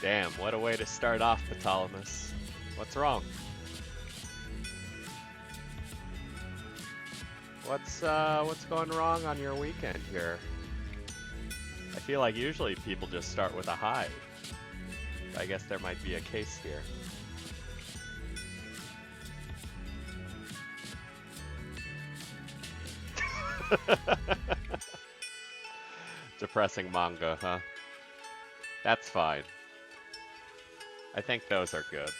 Damn, what a way to start off, Ptolemy. What's wrong? What's going wrong on your weekend here? I feel like usually people just start with a high. I guess there might be a case here. Depressing manga, huh? That's fine. I think those are good.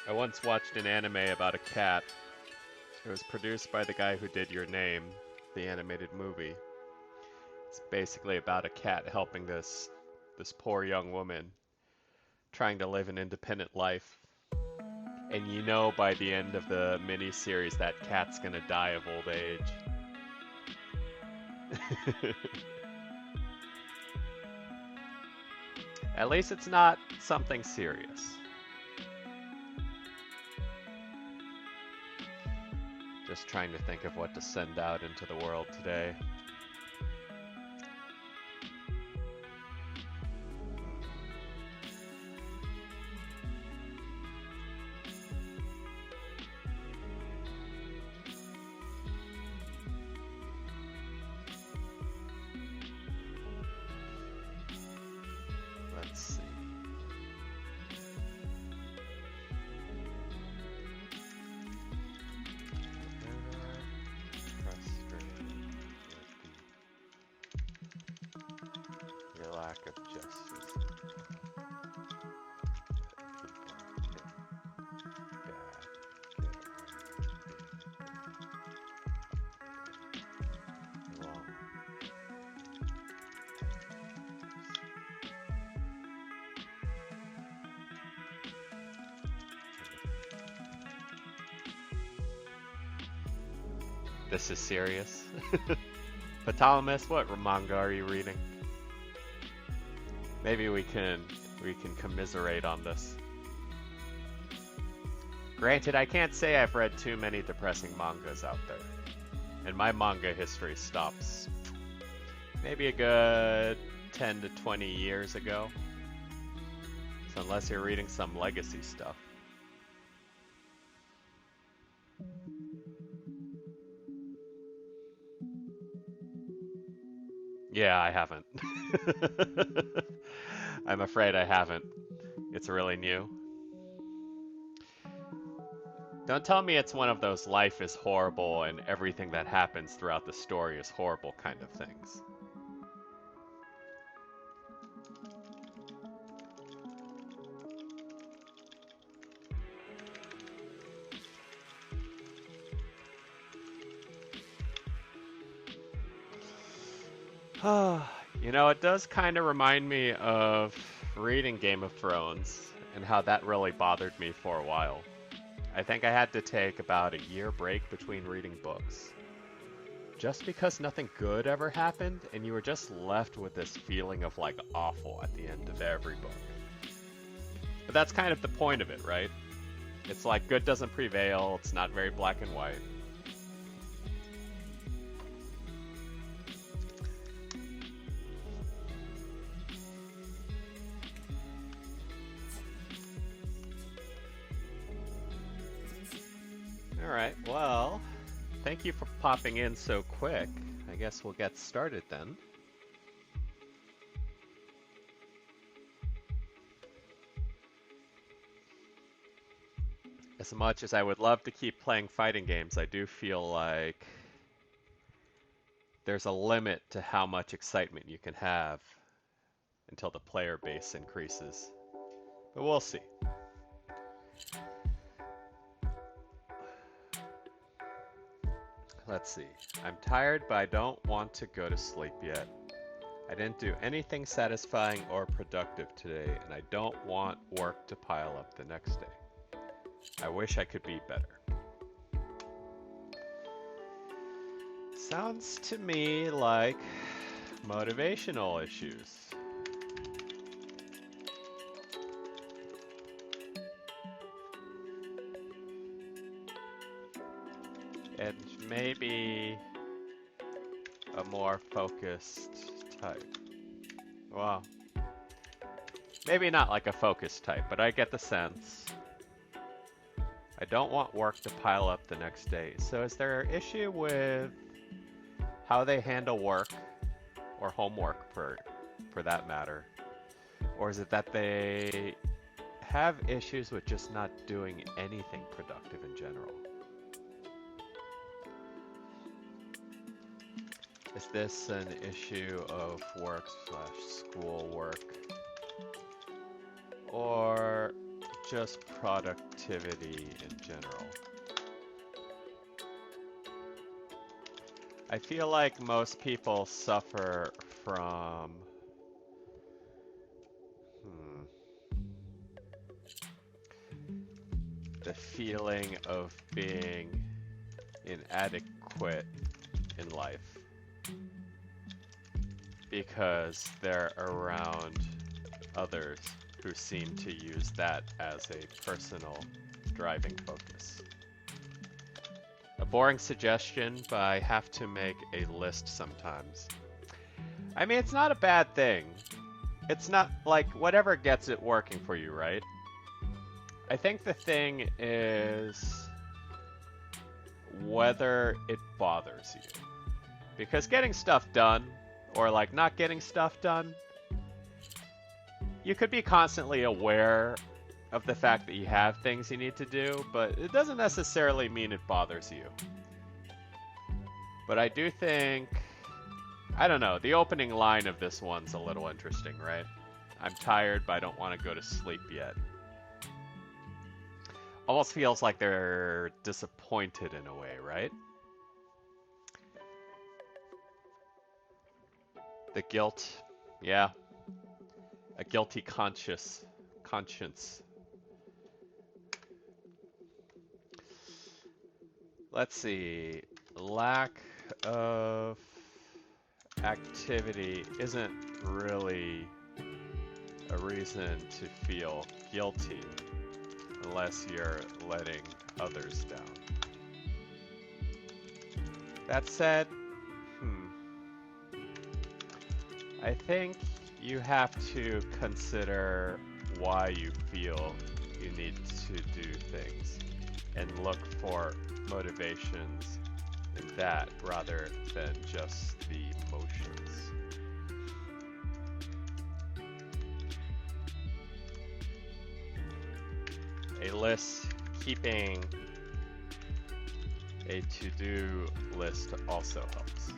I once watched an anime about a cat. It was produced by the guy who did Your Name, the animated movie. It's basically about a cat helping this poor young woman trying to live an independent life. And you know by the end of the mini-series that cat's gonna die of old age. At least it's not something serious. Just trying to think of what to send out into the world today. Let's see. Your lack of justice. This is serious. Ptolemy, what manga are you reading? Maybe we can commiserate on this. Granted, I can't say I've read too many depressing mangas out there. And my manga history stops maybe a good 10 to 20 years ago. So unless you're reading some legacy stuff. Yeah, I haven't. I'm afraid I haven't. It's really new. Don't tell me it's one of those life is horrible and everything that happens throughout the story is horrible kind of things. You know, it does kind of remind me of reading Game of Thrones and how that really bothered me for a while. I think I had to take about a year break between reading books. Just because nothing good ever happened and you were just left with this feeling of like awful at the end of every book. But that's kind of the point of it, right? It's like good doesn't prevail, it's not very black and white. Alright, well, thank you for popping in so quick. I guess we'll get started then. As much as I would love to keep playing fighting games, I do feel like there's a limit to how much excitement you can have until the player base increases. But we'll see. Let's see. I'm tired, but I don't want to go to sleep yet. I didn't do anything satisfying or productive today, and I don't want work to pile up the next day. I wish I could be better. Sounds to me like motivational issues. And maybe a more focused type. Well, maybe not like a focus type, but I get the sense. I don't want work to pile up the next day. So is there an issue with how they handle work or homework for that matter? Or is it that they have issues with just not doing anything productive in general? Is this an issue of work/school work? Or just productivity in general? I feel like most people suffer from the feeling of being inadequate in life because they're around others who seem to use that as a personal driving focus. A boring suggestion, but I have to make a list sometimes. I mean, it's not a bad thing. It's not like whatever gets it working for you, right? I think the thing is whether it bothers you. Because getting stuff done, or like not getting stuff done, you could be constantly aware of the fact that you have things you need to do, but it doesn't necessarily mean it bothers you. But I do think, I don't know, the opening line of this one's a little interesting, right? I'm tired, but I don't want to go to sleep yet. Almost feels like they're disappointed in a way, right? The guilt, yeah. A guilty conscience. Let's see. Lack of activity isn't really a reason to feel guilty unless you're letting others down. That said, I think you have to consider why you feel you need to do things and look for motivations in that rather than just the emotions. A list, keeping a to-do list also helps.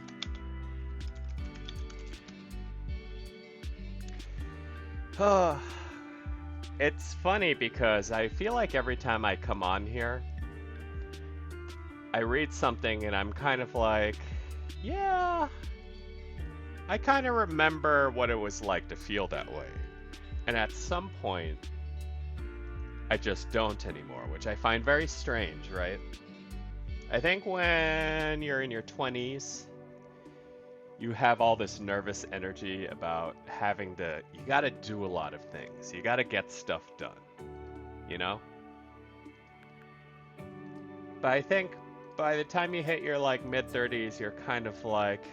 It's funny because I feel like every time I come on here, I read something and I'm kind of like, yeah, I kind of remember what it was like to feel that way. And at some point, I just don't anymore, which I find very strange, right? I think when you're in your 20s, you have all this nervous energy about having to, you gotta do a lot of things. You gotta get stuff done, you know? But I think by the time you hit your like mid-30s, you're kind of like,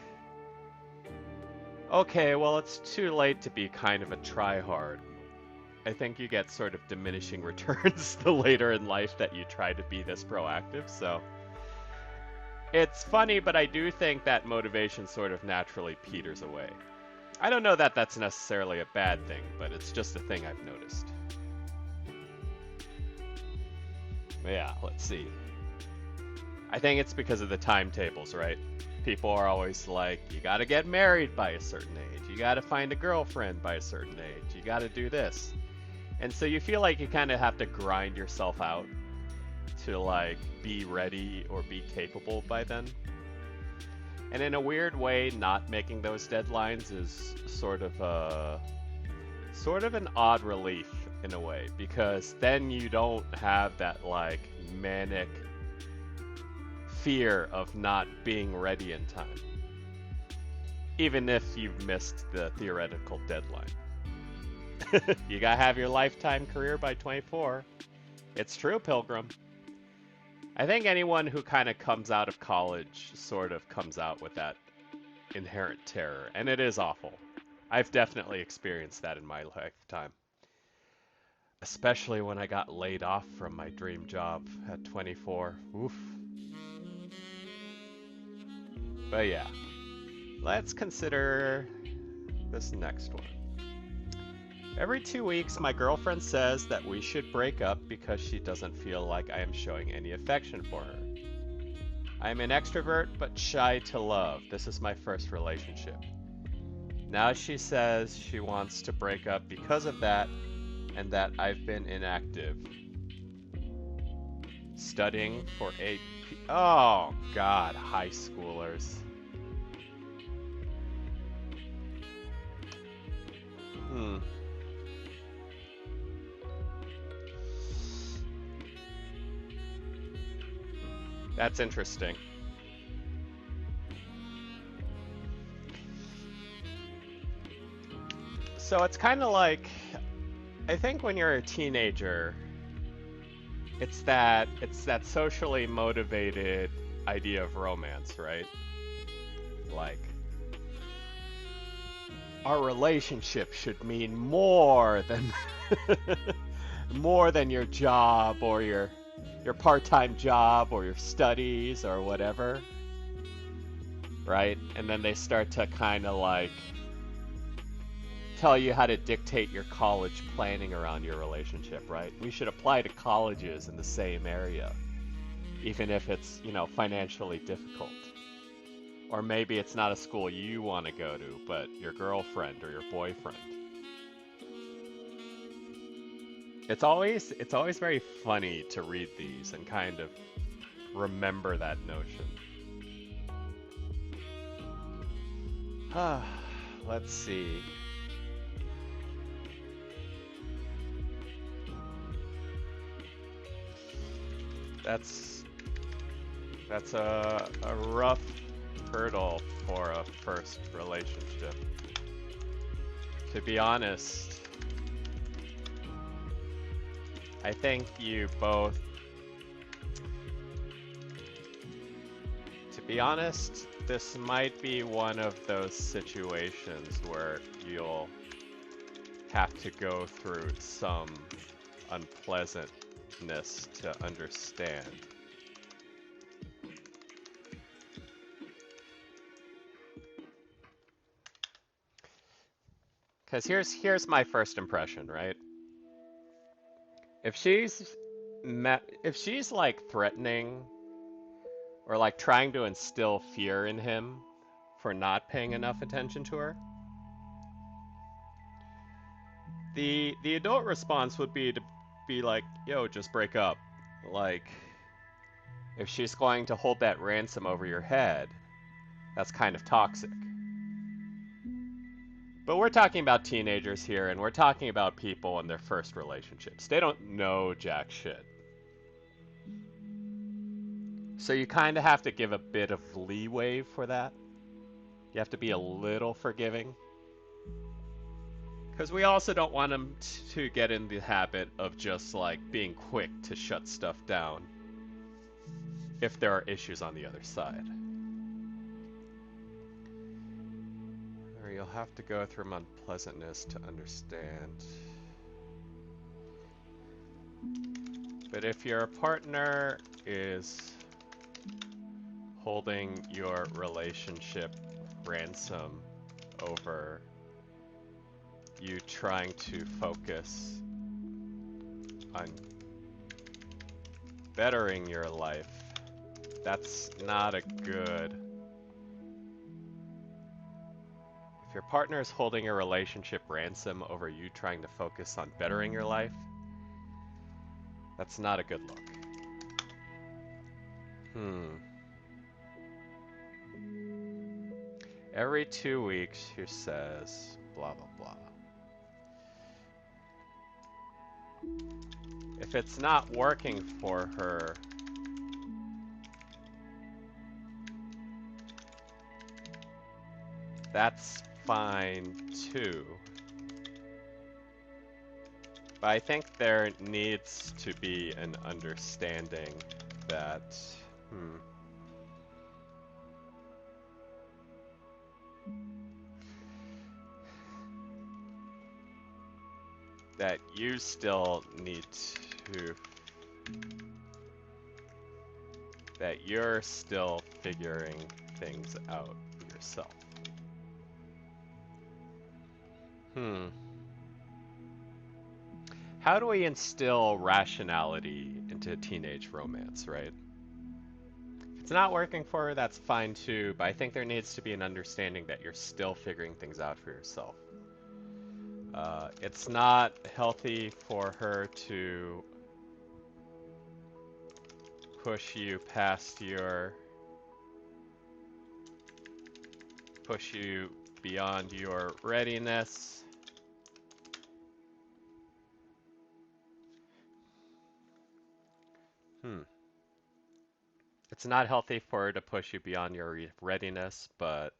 okay, well, it's too late to be kind of a try-hard. I think you get sort of diminishing returns the later in life that you try to be this proactive, so it's funny, but I do think that motivation sort of naturally peters away. I don't know that that's necessarily a bad thing, but it's just a thing I've noticed. Yeah, let's see. I think it's because of the timetables, right? People are always like, you gotta get married by a certain age. You gotta find a girlfriend by a certain age. You gotta do this. And so you feel like you kind of have to grind yourself out to like be ready or be capable by then. And in a weird way, not making those deadlines is sort of an odd relief in a way, because then you don't have that like manic fear of not being ready in time, even if you've missed the theoretical deadline. You gotta have your lifetime career by 24. It's true, Pilgrim. I think anyone who kind of comes out of college sort of comes out with that inherent terror, and it is awful. I've definitely experienced that in my lifetime, especially when I got laid off from my dream job at 24. Oof. But yeah, let's consider this next one. Every 2 weeks, my girlfriend says that we should break up because she doesn't feel like I am showing any affection for her. I am an extrovert but shy to love. This is my first relationship. Now she says she wants to break up because of that and that I've been inactive. Studying for oh God, high schoolers. That's interesting. So it's kind of like, I think when you're a teenager, it's that socially motivated idea of romance, right? Like, our relationship should mean more than more than your job or your part-time job or your studies or whatever, right? And then they start to kind of like tell you how to dictate your college planning around your relationship, right? We should apply to colleges in the same area, even if it's, financially difficult. Or maybe it's not a school you want to go to, but your girlfriend or your boyfriend. It's always very funny to read these and kind of remember that notion. Let's see. That's a rough hurdle for a first relationship. To be honest, I think you both... To be honest, this might be one of those situations where you'll have to go through some unpleasantness to understand. Because here's my first impression, right? If she's like threatening or like trying to instill fear in him for not paying enough attention to her, the adult response would be to be like, yo, just break up. Like, if she's going to hold that ransom over your head, that's kind of toxic. But we're talking about teenagers here, and we're talking about people in their first relationships. They don't know jack shit. So you kind of have to give a bit of leeway for that. You have to be a little forgiving. Because we also don't want them to get in the habit of just like being quick to shut stuff down if there are issues on the other side. Or you'll have to go through unpleasantness to understand. But if your partner is holding your relationship ransom over you trying to focus on bettering your life, that's not a good... If your partner is holding a relationship ransom over you trying to focus on bettering your life, that's not a good look. Every 2 weeks, she says, blah, blah, blah. If it's not working for her, that's fine too. But I think there needs to be an understanding that, that you still need to, that you're still figuring things out yourself. How do we instill rationality into teenage romance, right? If it's not working for her, that's fine too, but I think there needs to be an understanding that you're still figuring things out for yourself. It's not healthy for her to push you beyond your readiness. It's not healthy for her to push you beyond your readiness, but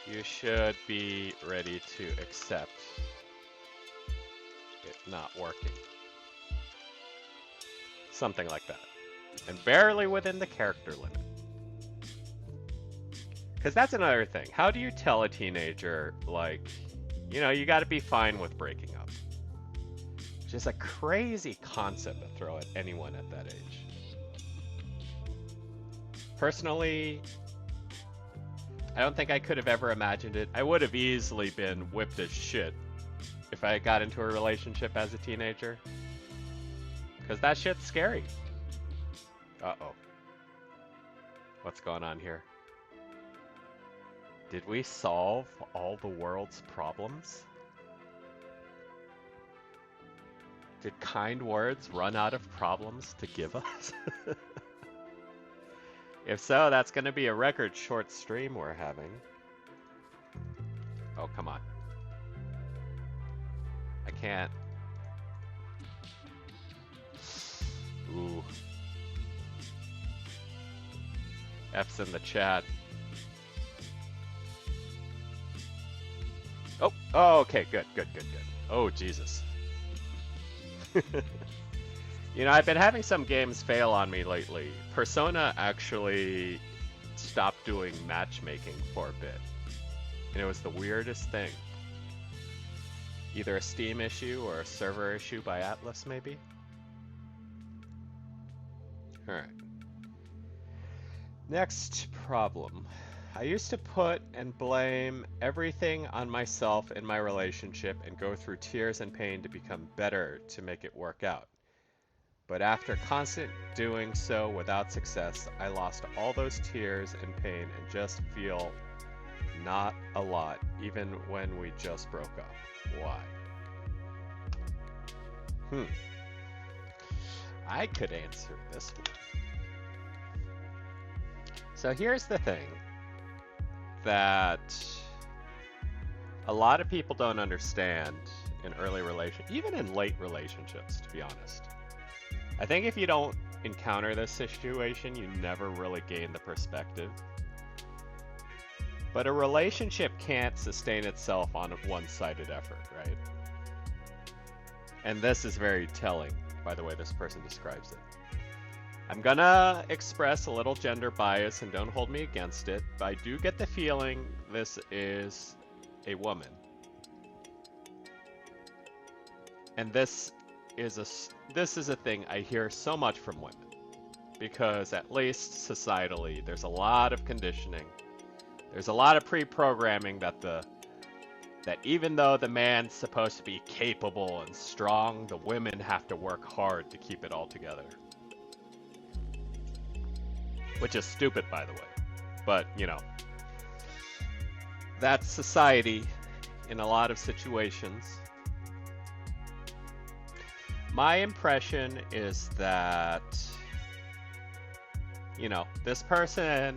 you should be ready to accept it not working. Something like that. And barely within the character limit. Because that's another thing. How do you tell a teenager, like, you know, you gotta be fine with breaking up? Which is a crazy concept to throw at anyone at that age. Personally, I don't think I could have ever imagined it. I would have easily been whipped as shit if I got into a relationship as a teenager. Because that shit's scary. Uh-oh. What's going on here? Did we solve all the world's problems? Did kind words run out of problems to give us? If so, that's going to be a record short stream we're having. Oh, come on. I can't. Ooh. F's in the chat. Oh, okay, good. Oh, Jesus. You know, I've been having some games fail on me lately. Persona actually stopped doing matchmaking for a bit. And it was the weirdest thing. Either a Steam issue or a server issue by Atlas, maybe? Alright. Next problem. I used to put and blame everything on myself in my relationship and go through tears and pain to become better to make it work out. But after constant doing so without success, I lost all those tears and pain and just feel not a lot, even when we just broke up. Why? I could answer this one. So here's the thing that a lot of people don't understand in early relationships, even in late relationships, to be honest. I think if you don't encounter this situation, you never really gain the perspective. But a relationship can't sustain itself on a one-sided effort, right? And this is very telling by the way this person describes it. I'm gonna express a little gender bias and don't hold me against it, but I do get the feeling this is a woman. And this is a thing I hear so much from women, because at least societally there's a lot of conditioning, there's a lot of pre-programming that even though the man's supposed to be capable and strong, the women have to work hard to keep it all together, which is stupid, by the way. But you know, that's society in a lot of situations. My impression is that, you know, this person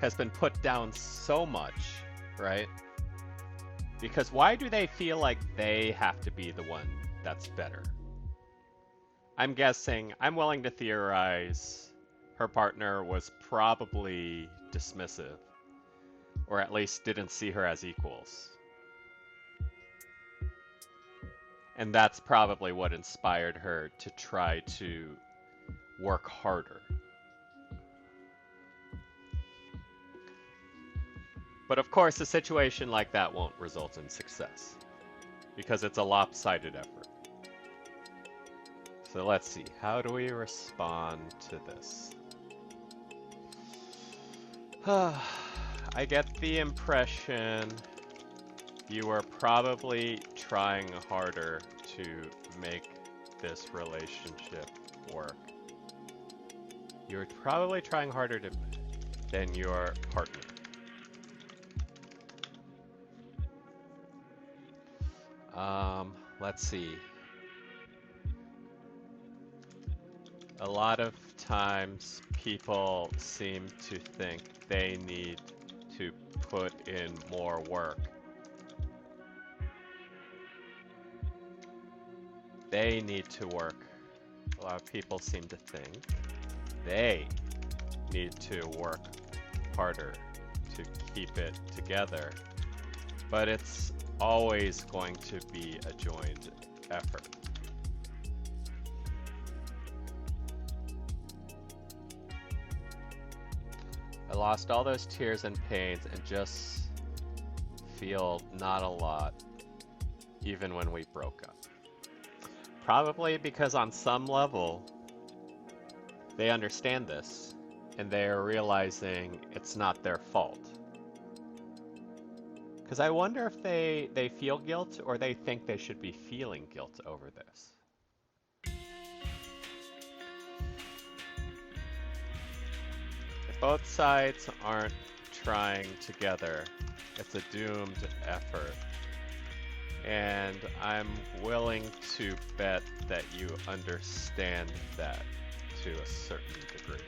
has been put down so much, right? Because why do they feel like they have to be the one that's better? I'm guessing, I'm willing to theorize, her partner was probably dismissive, or at least didn't see her as equals. And that's probably what inspired her to try to work harder. But of course, a situation like that won't result in success because it's a lopsided effort. So let's see, how do we respond to this? I get the impression you are probably trying harder to make this relationship work. You're probably trying harder than your partner. Let's see. A lot of times people seem to think they need to put in more work. They need to work. A lot of people seem to think they need to work harder to keep it together. But it's always going to be a joint effort. I lost all those tears and pains and just feel not a lot, even when we broke up. Probably because on some level, they understand this, and they are realizing it's not their fault. Because I wonder if they feel guilt or they think they should be feeling guilt over this. If both sides aren't trying together, it's a doomed effort. And I'm willing to bet that you understand that to a certain degree.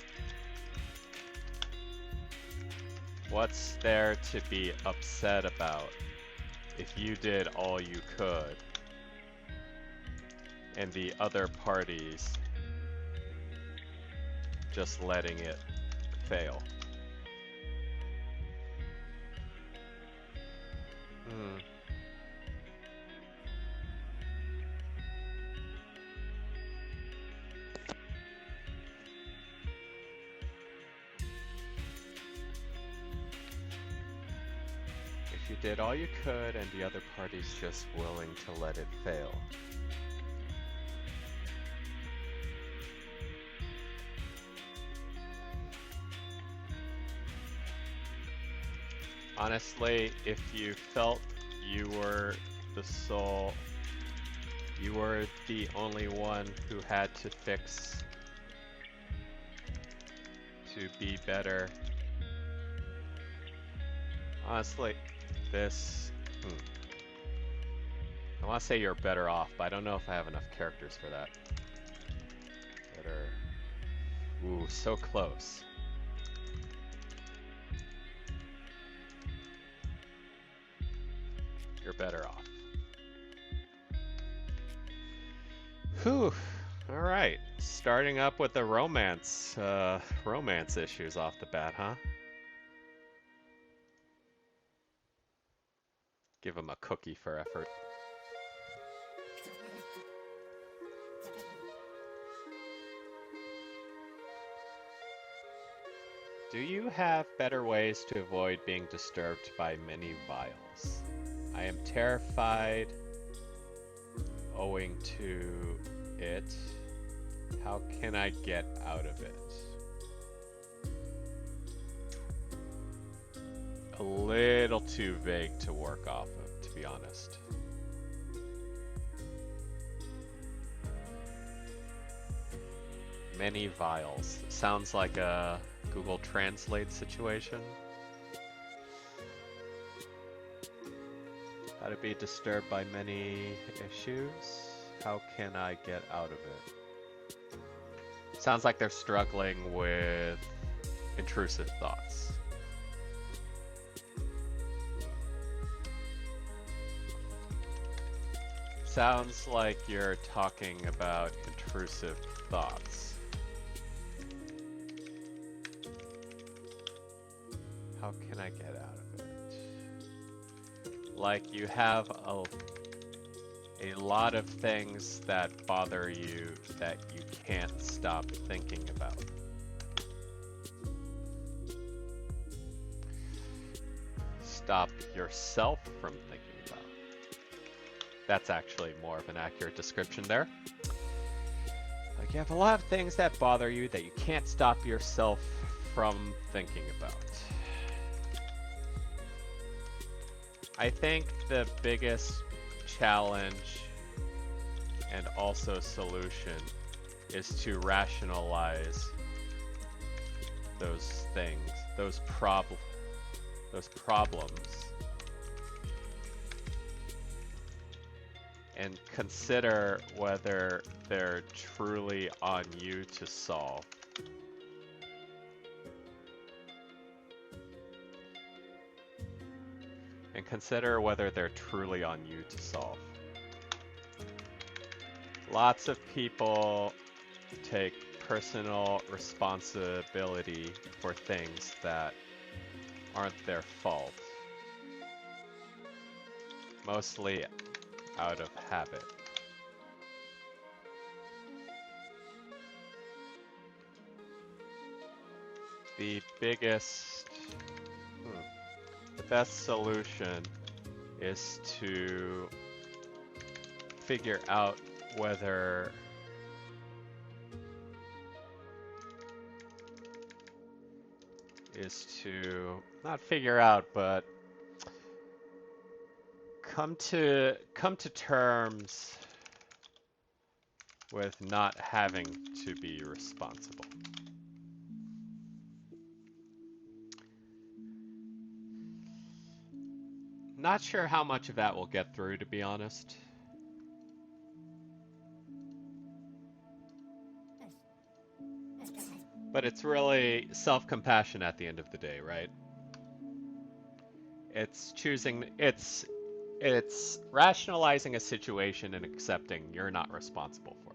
What's there to be upset about if you did all you could and the other parties just letting it fail? You did all you could and the other party's just willing to let it fail. Honestly, if you felt you were you were the only one who had to fix to be better. Honestly, I want to say you're better off, but I don't know if I have enough characters for that. Better. Ooh, so close. You're better off. Whew. All right. Starting up with the romance issues off the bat, huh? Give him a cookie for effort. Do you have better ways to avoid being disturbed by many vials? I am terrified owing to it. How can I get out of it? A little too vague to work off of, to be honest. Many vials. Sounds like a Google Translate situation. How to be disturbed by many issues? How can I get out of it? Sounds like they're struggling with intrusive thoughts. Sounds like you're talking about intrusive thoughts. How can I get out of it? Like you have a lot of things that bother you that you can't stop thinking about. stop yourself from thinking about. That's actually more of an accurate description there. Like you have a lot of things that bother you that you can't stop yourself from thinking about. I think the biggest challenge and also solution is to rationalize those things, those problems, and consider whether they're truly on you to solve. And consider whether they're truly on you to solve. Lots of people take personal responsibility for things that aren't their fault, mostly out of habit. The best solution is to figure out whether not figure out, but come to terms with not having to be responsible. Not sure how much of that will get through, to be honest. But it's really self-compassion at the end of the day, right? It's choosing, it's rationalizing a situation and accepting you're not responsible for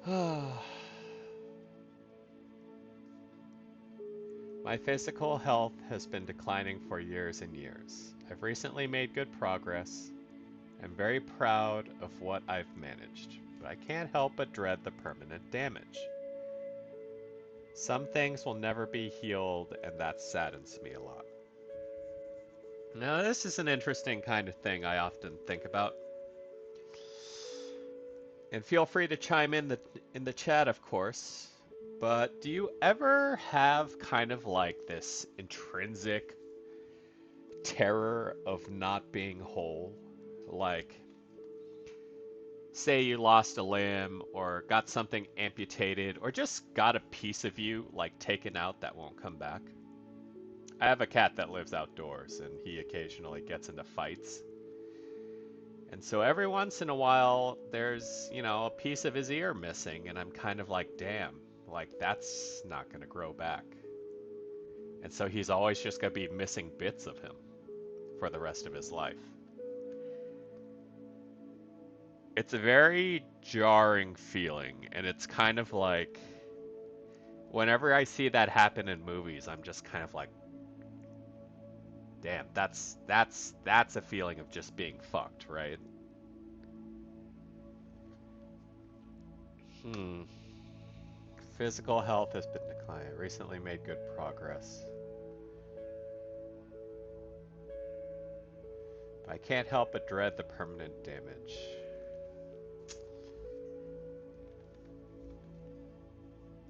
it. My physical health has been declining for years and years. I've recently made good progress. I'm very proud of what I've managed, but I can't help but dread the permanent damage. Some things will never be healed, and that saddens me a lot. Now, this is an interesting kind of thing I often think about. And feel free to chime in the chat, of course. But do you ever have kind of like this intrinsic terror of not being whole? Like, say you lost a limb or got something amputated or just got a piece of you like taken out that won't come back. I have a cat that lives outdoors and he occasionally gets into fights. And so every once in a while there's, you know, a piece of his ear missing and I'm kind of like, damn, like that's not going to grow back. And so he's always just going to be missing bits of him for the rest of his life. It's a very jarring feeling, and it's kind of like whenever I see that happen in movies, I'm just kind of like, damn, that's a feeling of just being fucked, right? Physical health has been declining. Recently made good progress. But I can't help but dread the permanent damage.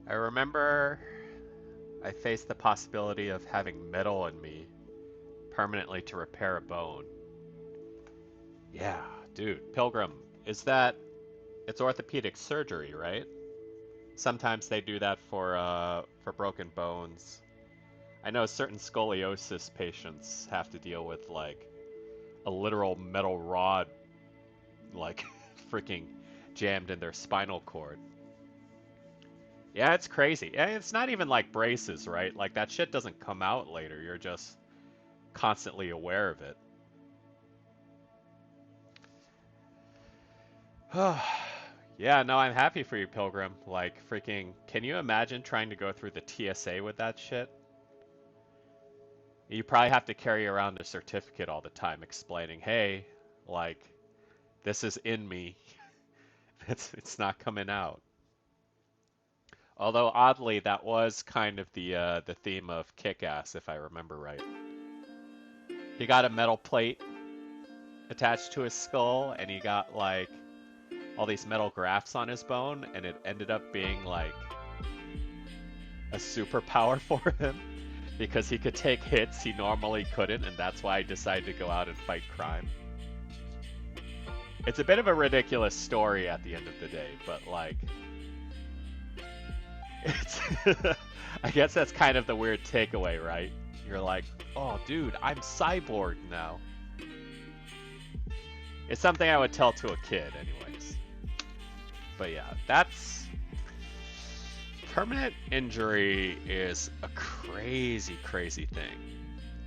I remember I faced the possibility of having metal in me permanently to repair a bone. Yeah, dude, Pilgrim, it's orthopedic surgery, right? Sometimes they do that for broken bones. I know certain scoliosis patients have to deal with like a literal metal rod like freaking jammed in their spinal cord. Yeah, it's crazy. And it's not even like braces, right? Like that shit doesn't come out later. You're just constantly aware of it. Yeah, no, I'm happy for you, Pilgrim. Like, freaking, can you imagine trying to go through the TSA with that shit? You probably have to carry around a certificate all the time explaining, hey, like, this is in me. It's not coming out. Although oddly, that was kind of the theme of Kick-Ass, if I remember right. He got a metal plate attached to his skull, and he got like all these metal grafts on his bone, and it ended up being like a superpower for him because he could take hits he normally couldn't, and that's why he decided to go out and fight crime. It's a bit of a ridiculous story at the end of the day, but like, it's I guess that's kind of the weird takeaway, right? You're like, oh dude, I'm cyborg now. It's something I would tell to a kid anyways. But yeah, that's... Permanent injury is a crazy, crazy thing.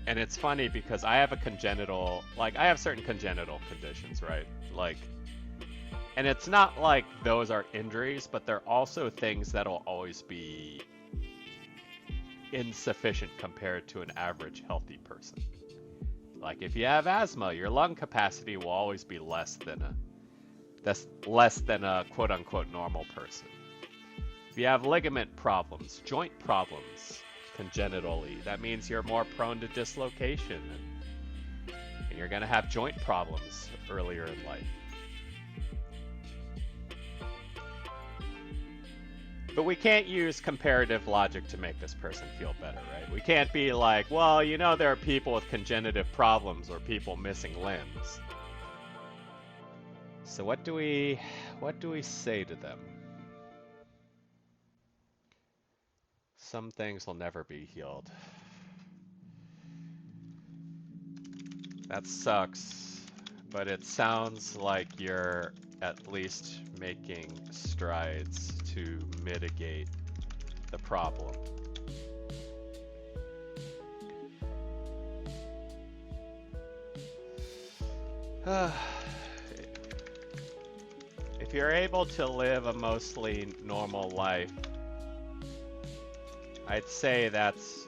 And it's funny because I have a congenital, like I have certain congenital conditions, right? Like, and it's not like those are injuries, but they're also things that'll always be insufficient compared to an average healthy person. Like if you have asthma, your lung capacity will always be less than a quote unquote normal person. If you have ligament problems, joint problems congenitally, that means you're more prone to dislocation and you're going to have joint problems earlier in life. But we can't use comparative logic to make this person feel better, right? We can't be like, well, you know, there are people with congenitive problems or people missing limbs. So what do we say to them? Some things will never be healed. That sucks, but it sounds like you're at least making strides to mitigate the problem. If you're able to live a mostly normal life, I'd say that's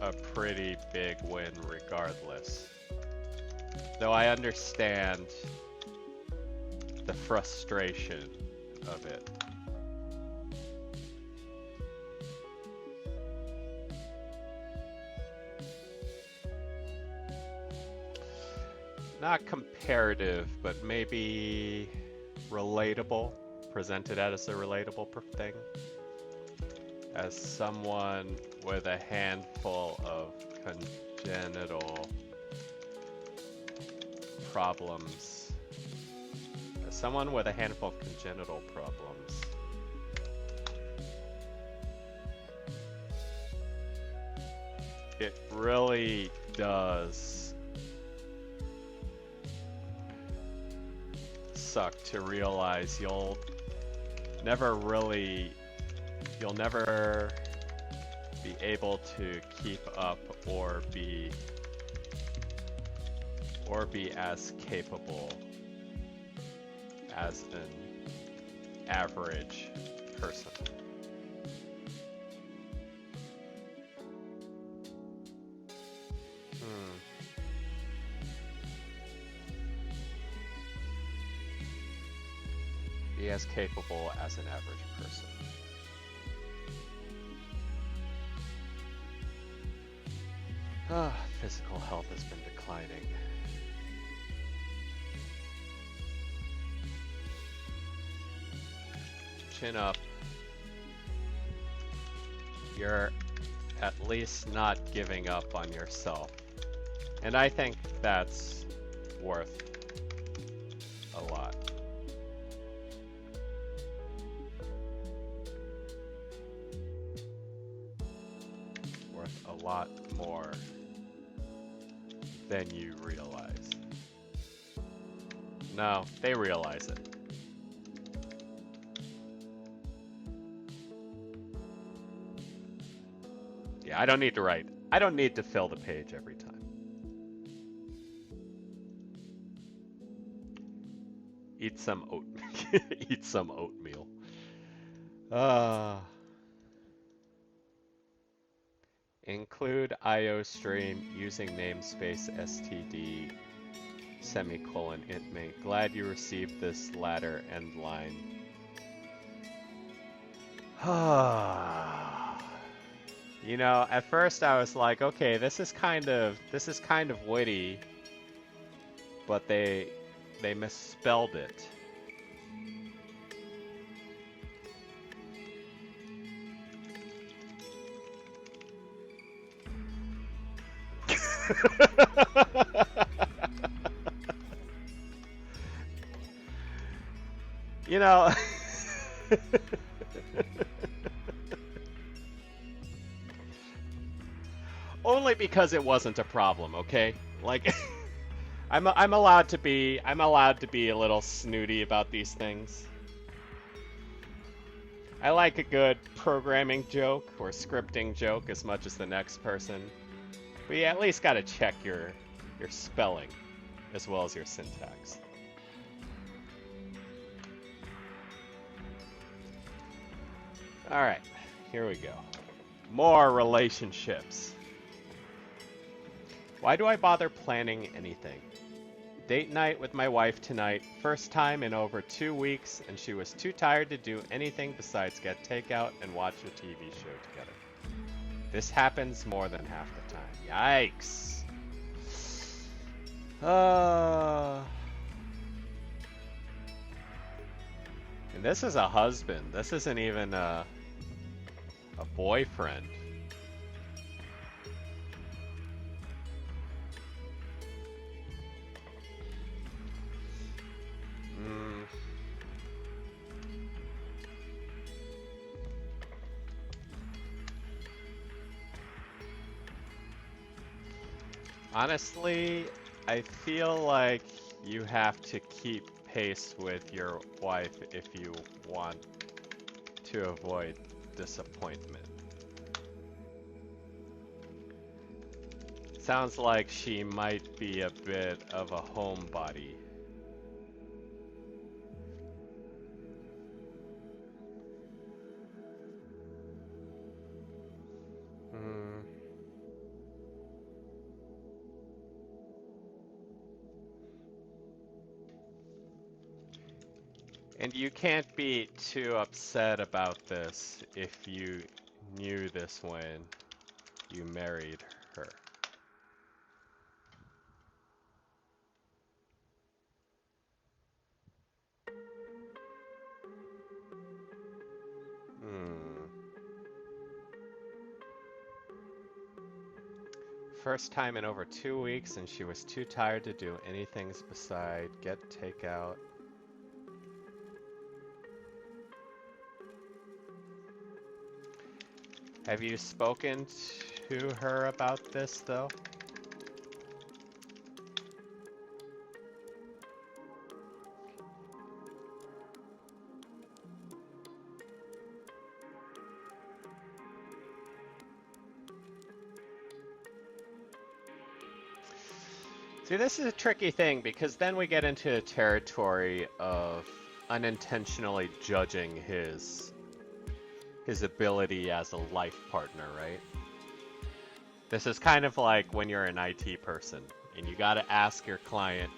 a pretty big win regardless. Though I understand the frustration of it. Not comparative, but maybe relatable, presented as a relatable thing. As someone with a handful of congenital problems. As someone with a handful of congenital problems. It really does suck to realize you'll never be able to keep up or be as capable as an average person. Be as capable as an average person. Physical health has been declining. Chin up. You're at least not giving up on yourself. And I think that's worth a lot. Worth a lot more than you realize. No, they realize it. Yeah, I don't need to write. I don't need to fill the page every time. Eat some oatmeal. Eat some oatmeal. Include IO stream using namespace std semicolon intmate. Glad you received this latter end line. You know, at first I was like, okay, this is kind of witty, but they misspelled it. You know, only because it wasn't a problem, okay? Like I'm allowed to be a little snooty about these things. I like a good programming joke or scripting joke as much as the next person. But you at least got to check your spelling as well as your syntax. All right, here we go. More relationships. Why do I bother planning anything? Date night with my wife tonight, first time in over 2 weeks, and she was too tired to do anything besides get takeout and watch a TV show together. This happens more than half the time. Yikes. And this is a husband. This isn't even a boyfriend. Honestly, I feel like you have to keep pace with your wife if you want to avoid disappointment. Sounds like she might be a bit of a homebody. And you can't be too upset about this if you knew this when you married her. First time in over 2 weeks, and she was too tired to do anything beside get takeout. Have you spoken to her about this, though? See, this is a tricky thing because then we get into a territory of unintentionally judging his ability as a life partner, right? This is kind of like when you're an IT person and you got to ask your client,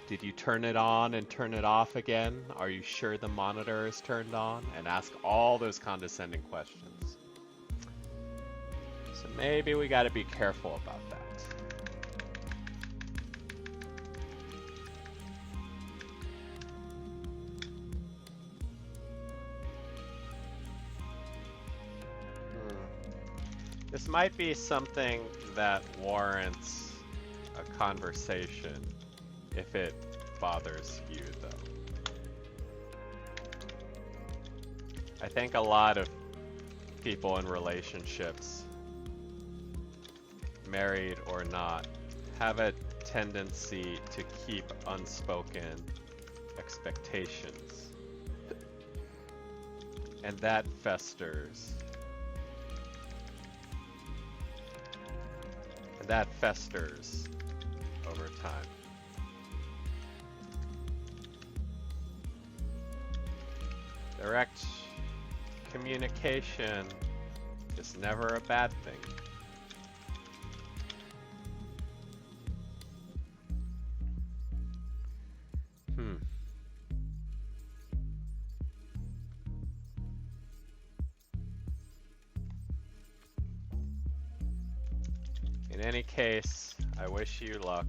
did you turn it on and turn it off again? Are you sure the monitor is turned on? And ask all those condescending questions. So maybe we got to be careful about that. This might be something that warrants a conversation if it bothers you, though. I think a lot of people in relationships, married or not, have a tendency to keep unspoken expectations. And that festers. That festers over time. Direct communication is never a bad thing. In any case, I wish you luck.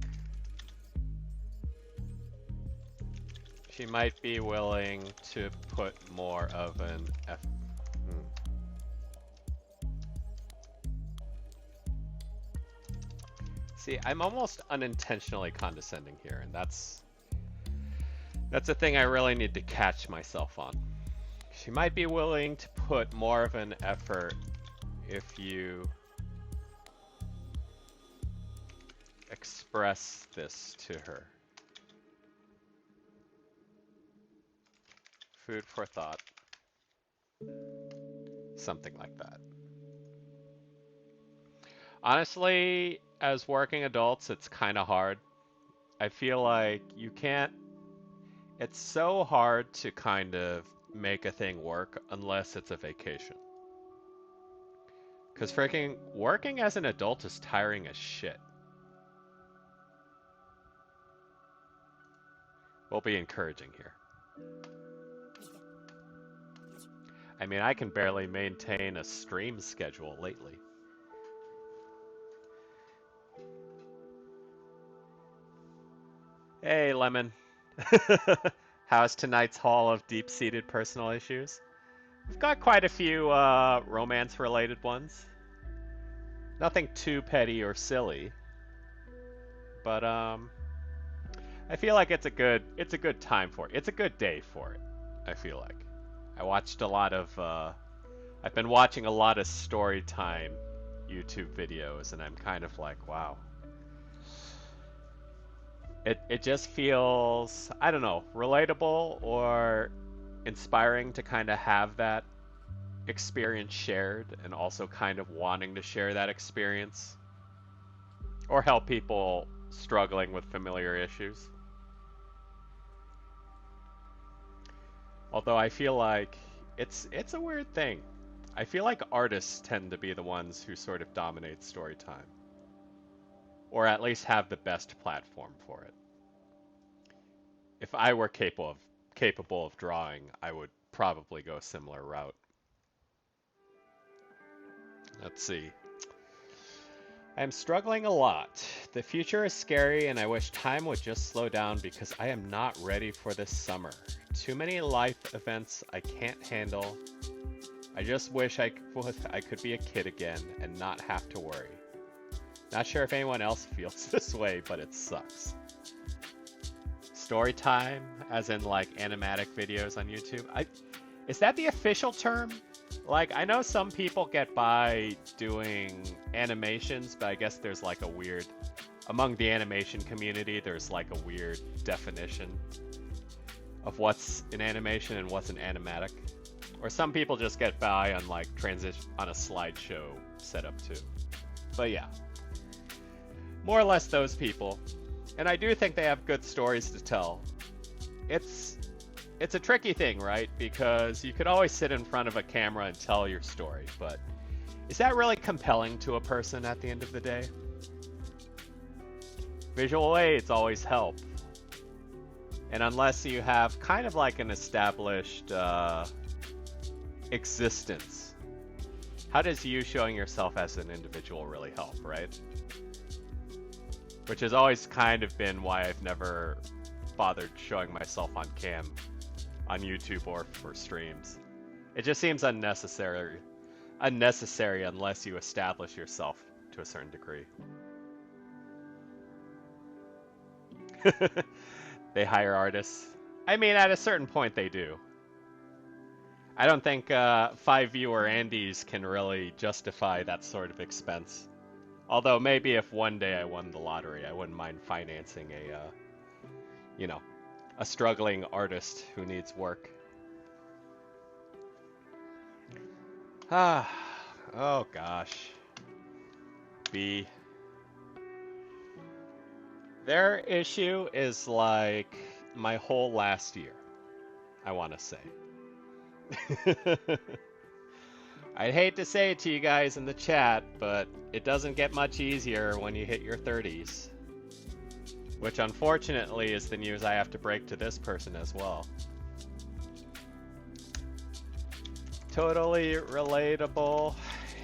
She might be willing to put more of an effort. See, I'm almost unintentionally condescending here, and that's a thing I really need to catch myself on. She might be willing to put more of an effort if you express this to her. Food for thought. Something like that. Honestly, as working adults, it's kind of hard. I feel like you can't. It's so hard to kind of make a thing work unless it's a vacation. Because freaking working as an adult is tiring as shit. We'll be encouraging here. I mean, I can barely maintain a stream schedule lately. Hey, Lemon. How's tonight's haul of deep-seated personal issues? We've got quite a few romance-related ones. Nothing too petty or silly, but I feel like it's a good time for it. It's a good day for it. I feel like I watched a lot of I've been watching a lot of story time YouTube videos, and I'm kind of like, wow. It just feels, I don't know, relatable or inspiring to kind of have that experience shared, and also kind of wanting to share that experience or help people struggling with familiar issues. Although I feel like it's a weird thing. I feel like artists tend to be the ones who sort of dominate story time, or at least have the best platform for it. If I were capable of drawing, I would probably go a similar route. Let's see. I'm struggling a lot. The future is scary, and I wish time would just slow down because I am not ready for this summer. Too many life events I can't handle. I just wish I could be a kid again and not have to worry. Not sure if anyone else feels this way, but it sucks. Story time, as in like animatic videos on YouTube. Is that the official term? Like, I know some people get by doing animations, but I guess there's like a weird, among the animation community, there's like a weird definition of what's an animation and what's an animatic. Or some people just get by on like on a slideshow setup too. But yeah, more or less those people. And I do think they have good stories to tell. It's a tricky thing, right? Because you could always sit in front of a camera and tell your story, but is that really compelling to a person at the end of the day? Visual aids always help. And unless you have kind of like an established existence, how does you showing yourself as an individual really help, right? Which has always kind of been why I've never bothered showing myself on cam on YouTube or for streams. It just seems unnecessary unless you establish yourself to a certain degree. They hire artists. I mean, at a certain point they do. I don't think 5-viewer Andes can really justify that sort of expense. Although maybe if one day I won the lottery, I wouldn't mind financing a struggling artist who needs work. Oh gosh. B. Their issue is like my whole last year, I want to say. I'd hate to say it to you guys in the chat, but it doesn't get much easier when you hit your 30s. Which unfortunately is the news I have to break to this person as well. Totally relatable.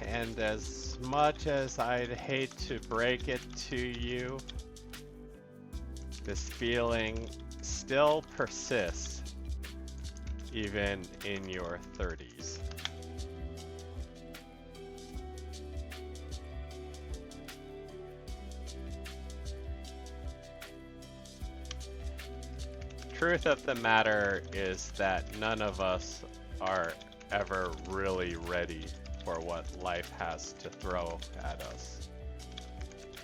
And as much as I'd hate to break it to you, this feeling still persists even in your 30s. Truth of the matter is that none of us are ever really ready for what life has to throw at us.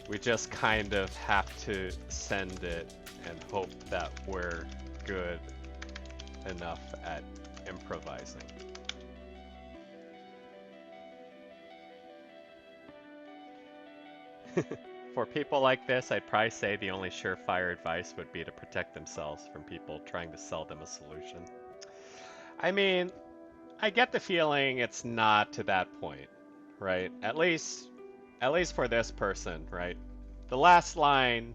We just kind of have to send it and hope that we're good enough at improvising. For people like this, I'd probably say the only surefire advice would be to protect themselves from people trying to sell them a solution. I mean, I get the feeling it's not to that point, right? At least for this person, right? The last line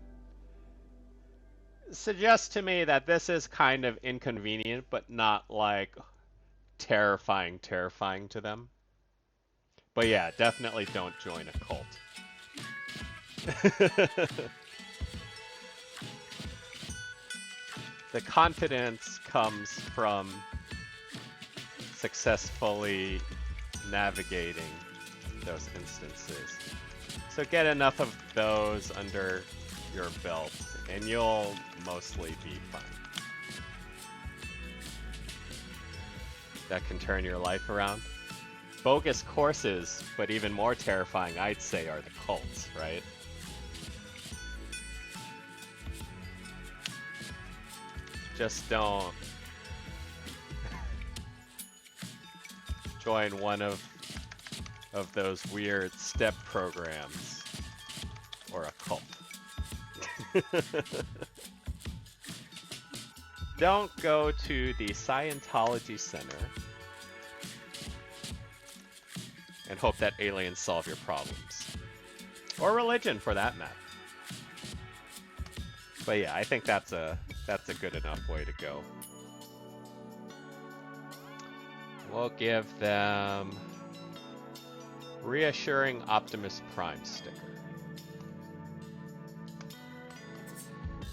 suggests to me that this is kind of inconvenient, but not like terrifying to them. But yeah, definitely don't join a cult. The confidence comes from successfully navigating those instances. So get enough of those under your belt and you'll mostly be fine. That can turn your life around. Bogus courses, but even more terrifying, I'd say, are the cults, right? Just don't join one of those weird step programs or a cult. Don't go to the Scientology Center and hope that aliens solve your problems. Or religion, for that matter. But yeah, I think that's a good enough way to go. We'll give them reassuring Optimus Prime sticker.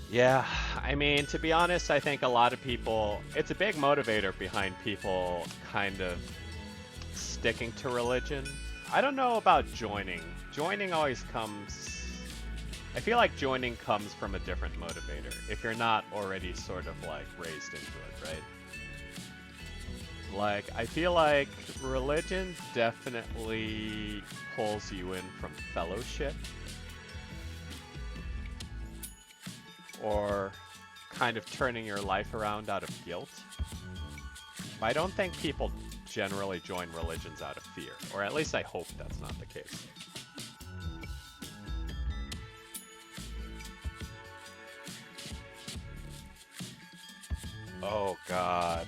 Yeah, I mean, to be honest, I think a lot of people, it's a big motivator behind people kind of sticking to religion. I don't know about joining. Joining always comes, I feel like joining comes from a different motivator, if you're not already sort of like raised into it, right? Like, I feel like religion definitely pulls you in from fellowship. Or kind of turning your life around out of guilt. But I don't think people generally join religions out of fear. Or at least I hope that's not the case. Oh God.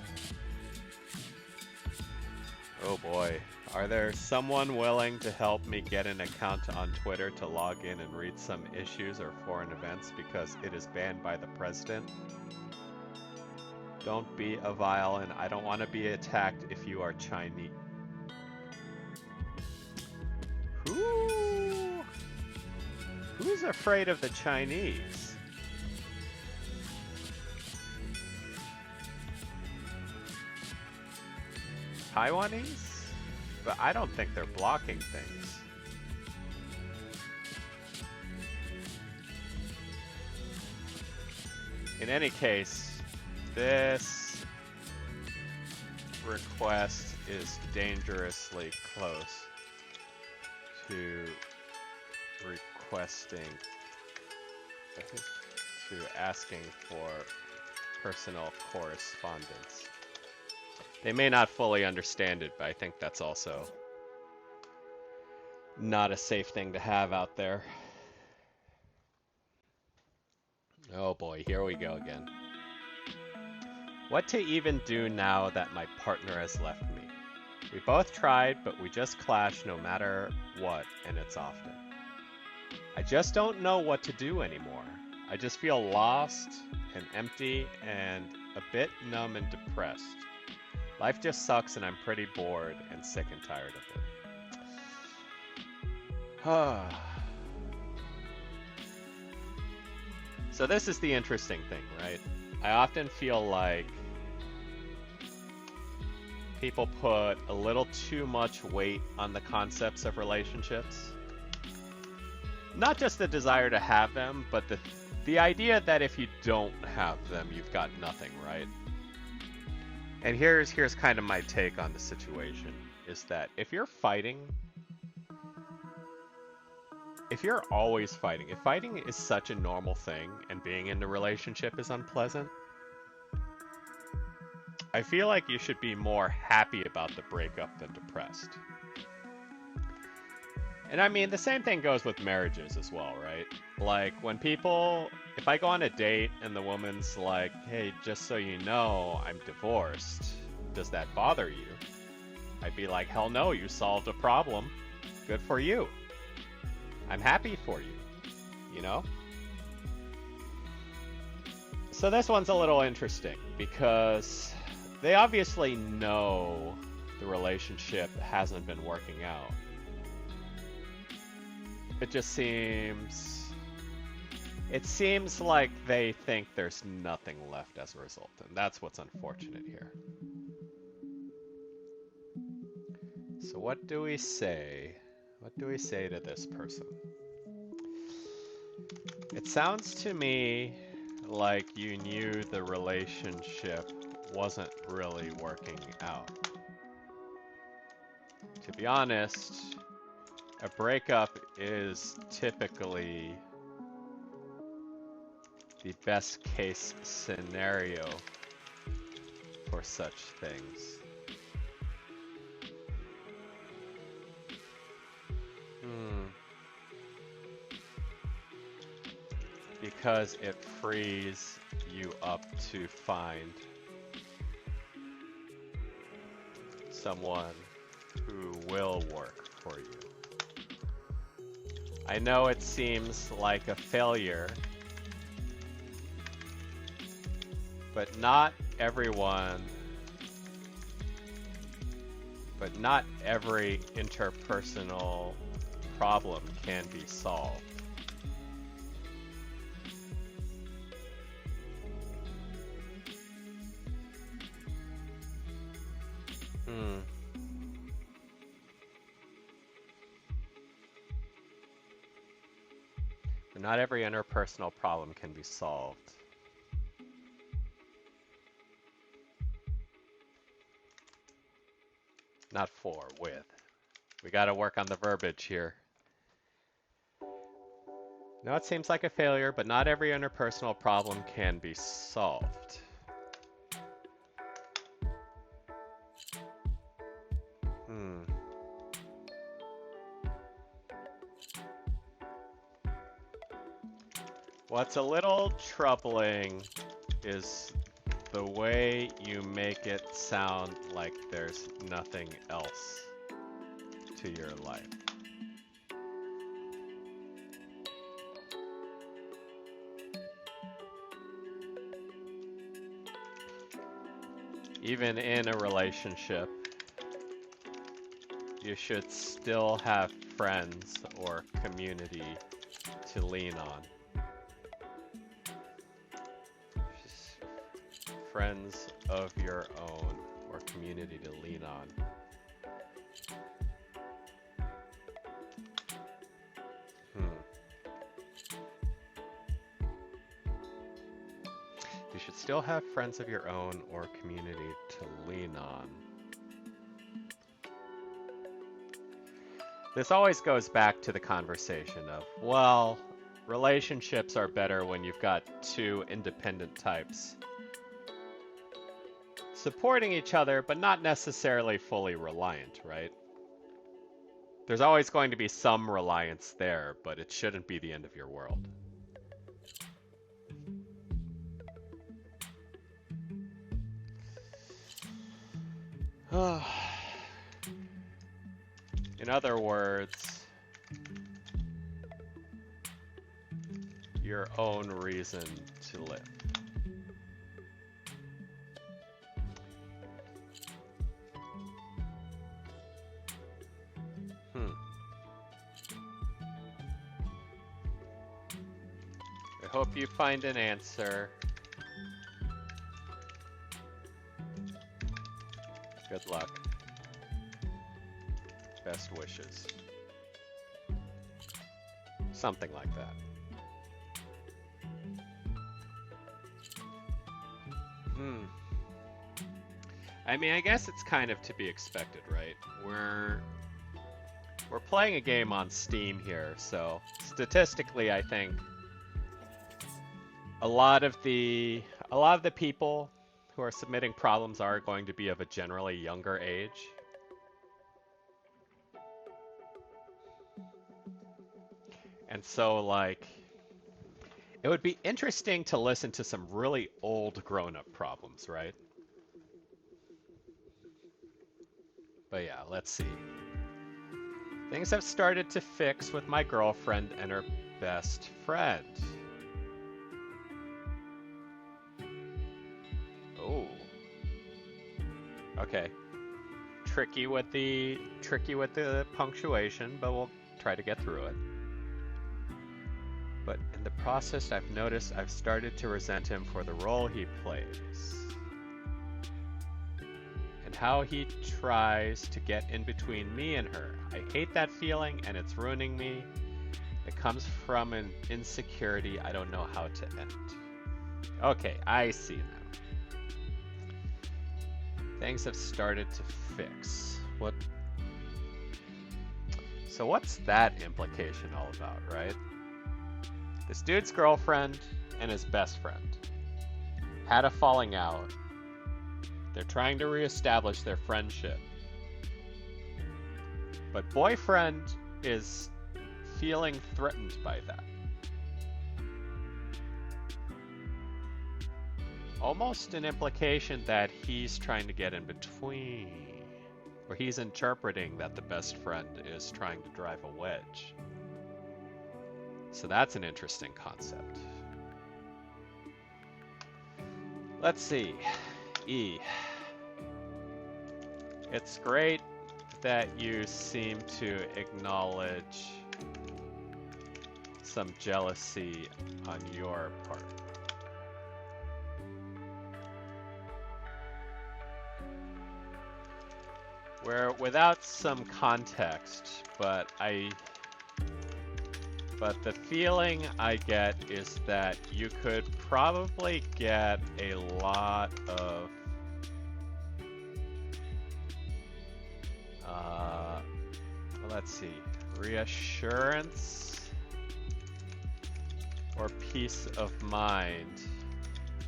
Oh boy. Are there someone willing to help me get an account on Twitter to log in and read some issues or foreign events because it is banned by the president? Don't be a violin. I don't want to be attacked if you are Chinese. Who's afraid of the Chinese? Taiwanese? But I don't think they're blocking things. In any case, this request is dangerously close to asking for personal correspondence. They may not fully understand it, but I think that's also not a safe thing to have out there. Oh boy, here we go again. What to even do now that my partner has left me? We both tried, but we just clash no matter what, and it's often. I just don't know what to do anymore. I just feel lost and empty and a bit numb and depressed. Life just sucks and I'm pretty bored and sick and tired of it. So this is the interesting thing, right? I often feel like people put a little too much weight on the concepts of relationships. Not just the desire to have them, but the idea that if you don't have them, you've got nothing, right? And here's kind of my take on the situation, is that if you're fighting, if you're always fighting, if fighting is such a normal thing and being in a relationship is unpleasant, I feel like you should be more happy about the breakup than depressed. And I mean, the same thing goes with marriages as well, right? Like, when people, if I go on a date and the woman's like, hey, just so you know, I'm divorced, does that bother you? I'd be like, hell no, you solved a problem. Good for you. I'm happy for you, you know? So this one's a little interesting because they obviously know the relationship hasn't been working out. It just seems like they think there's nothing left as a result, and that's what's unfortunate here. So what do we say? What do we say to this person? It sounds to me like you knew the relationship wasn't really working out. To be honest, a breakup is typically the best case scenario for such things. Because it frees you up to find someone who will work for you. I know it seems like a failure, but not every interpersonal problem can be solved. Not every interpersonal problem can be solved. Not for, with. We gotta work on the verbiage here. No, it seems like a failure, but not every interpersonal problem can be solved. What's a little troubling is the way you make it sound like there's nothing else to your life. Even in a relationship, you should still have friends or community to lean on. Friends of your own or community to lean on. You should still have friends of your own or community to lean on. This always goes back to the conversation of, well, relationships are better when you've got two independent types supporting each other, but not necessarily fully reliant, right? There's always going to be some reliance there, but it shouldn't be the end of your world. In other words, your own reason to live. hope you find an answer. Good luck. Best wishes. Something like that. I mean, I guess it's kind of to be expected, right? We're playing a game on Steam here, so statistically, I think a lot of the people who are submitting problems are going to be of a generally younger age. And so, like, it would be interesting to listen to some really old grown-up problems, right? But yeah, let's see. Things have started to fix with my girlfriend and her best friend. Oh. Okay. Tricky with the punctuation, but we'll try to get through it. But in the process, I've noticed I've started to resent him for the role he plays. And how he tries to get in between me and her. I hate that feeling and it's ruining me. It comes from an insecurity I don't know how to end. Okay, I see now. Things have started to fix. What? So what's that implication all about, right? This dude's girlfriend and his best friend had a falling out. They're trying to reestablish their friendship. But boyfriend is feeling threatened by that. Almost an implication that he's trying to get in between. Or he's interpreting that the best friend is trying to drive a wedge. So that's an interesting concept. Let's see. E. It's great that you seem to acknowledge some jealousy on your part. Where without some context, but the feeling I get is that you could probably get a lot of let's see, reassurance or peace of mind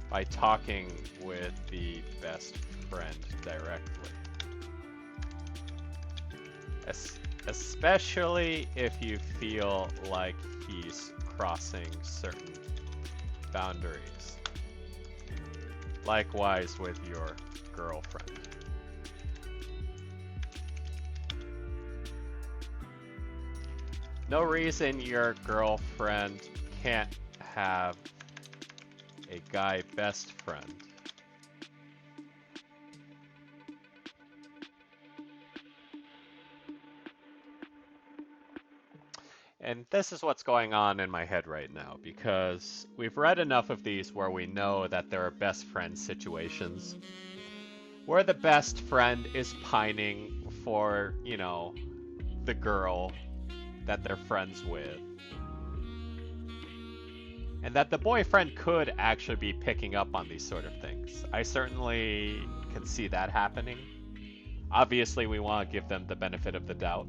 by talking with the best friend directly. Especially if you feel like he's crossing certain boundaries. Likewise with your girlfriend. No reason your girlfriend can't have a guy best friend. And this is what's going on in my head right now, because we've read enough of these where we know that there are best friend situations where the best friend is pining for, you know, the girl that they're friends with. And that the boyfriend could actually be picking up on these sort of things. I certainly can see that happening. Obviously, we want to give them the benefit of the doubt.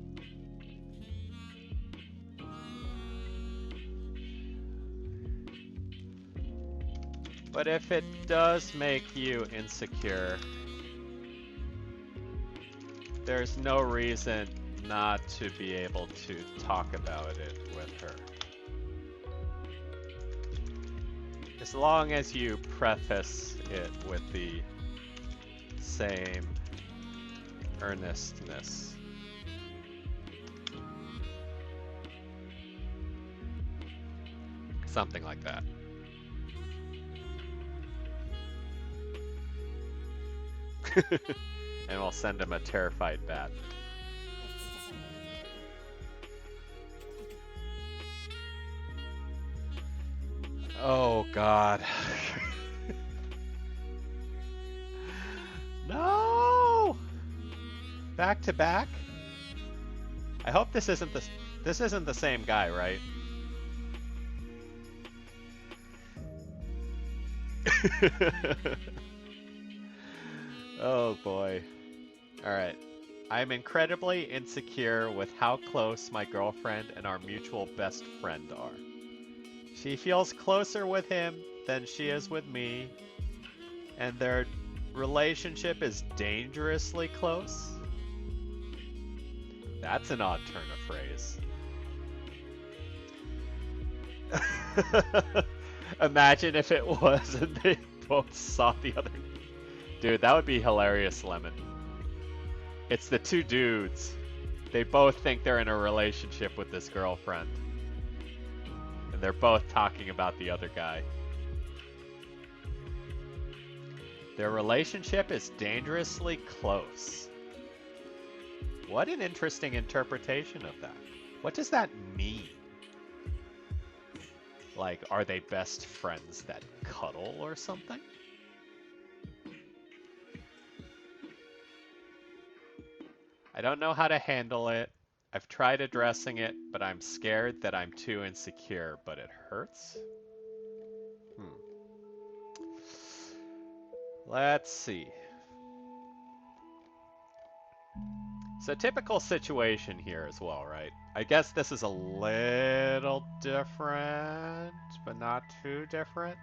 But if it does make you insecure, there's no reason not to be able to talk about it with her. As long as you preface it with the same earnestness. Something like that. And we'll send him a terrified bat. Oh, God. No! Back to back? I hope this isn't the same guy, right? Oh boy. Alright. I'm incredibly insecure with how close my girlfriend and our mutual best friend are. She feels closer with him than she is with me, and their relationship is dangerously close. That's an odd turn of phrase. Imagine if it was and they both saw the other. Dude, that would be hilarious, Lemon. It's the two dudes. They both think they're in a relationship with this girlfriend. And they're both talking about the other guy. Their relationship is dangerously close. What an interesting interpretation of that. What does that mean? Like, are they best friends that cuddle or something? I don't know how to handle it. I've tried addressing it, but I'm scared that I'm too insecure, but it hurts? Let's see. So typical situation here as well, right? I guess this is a little different, but not too different.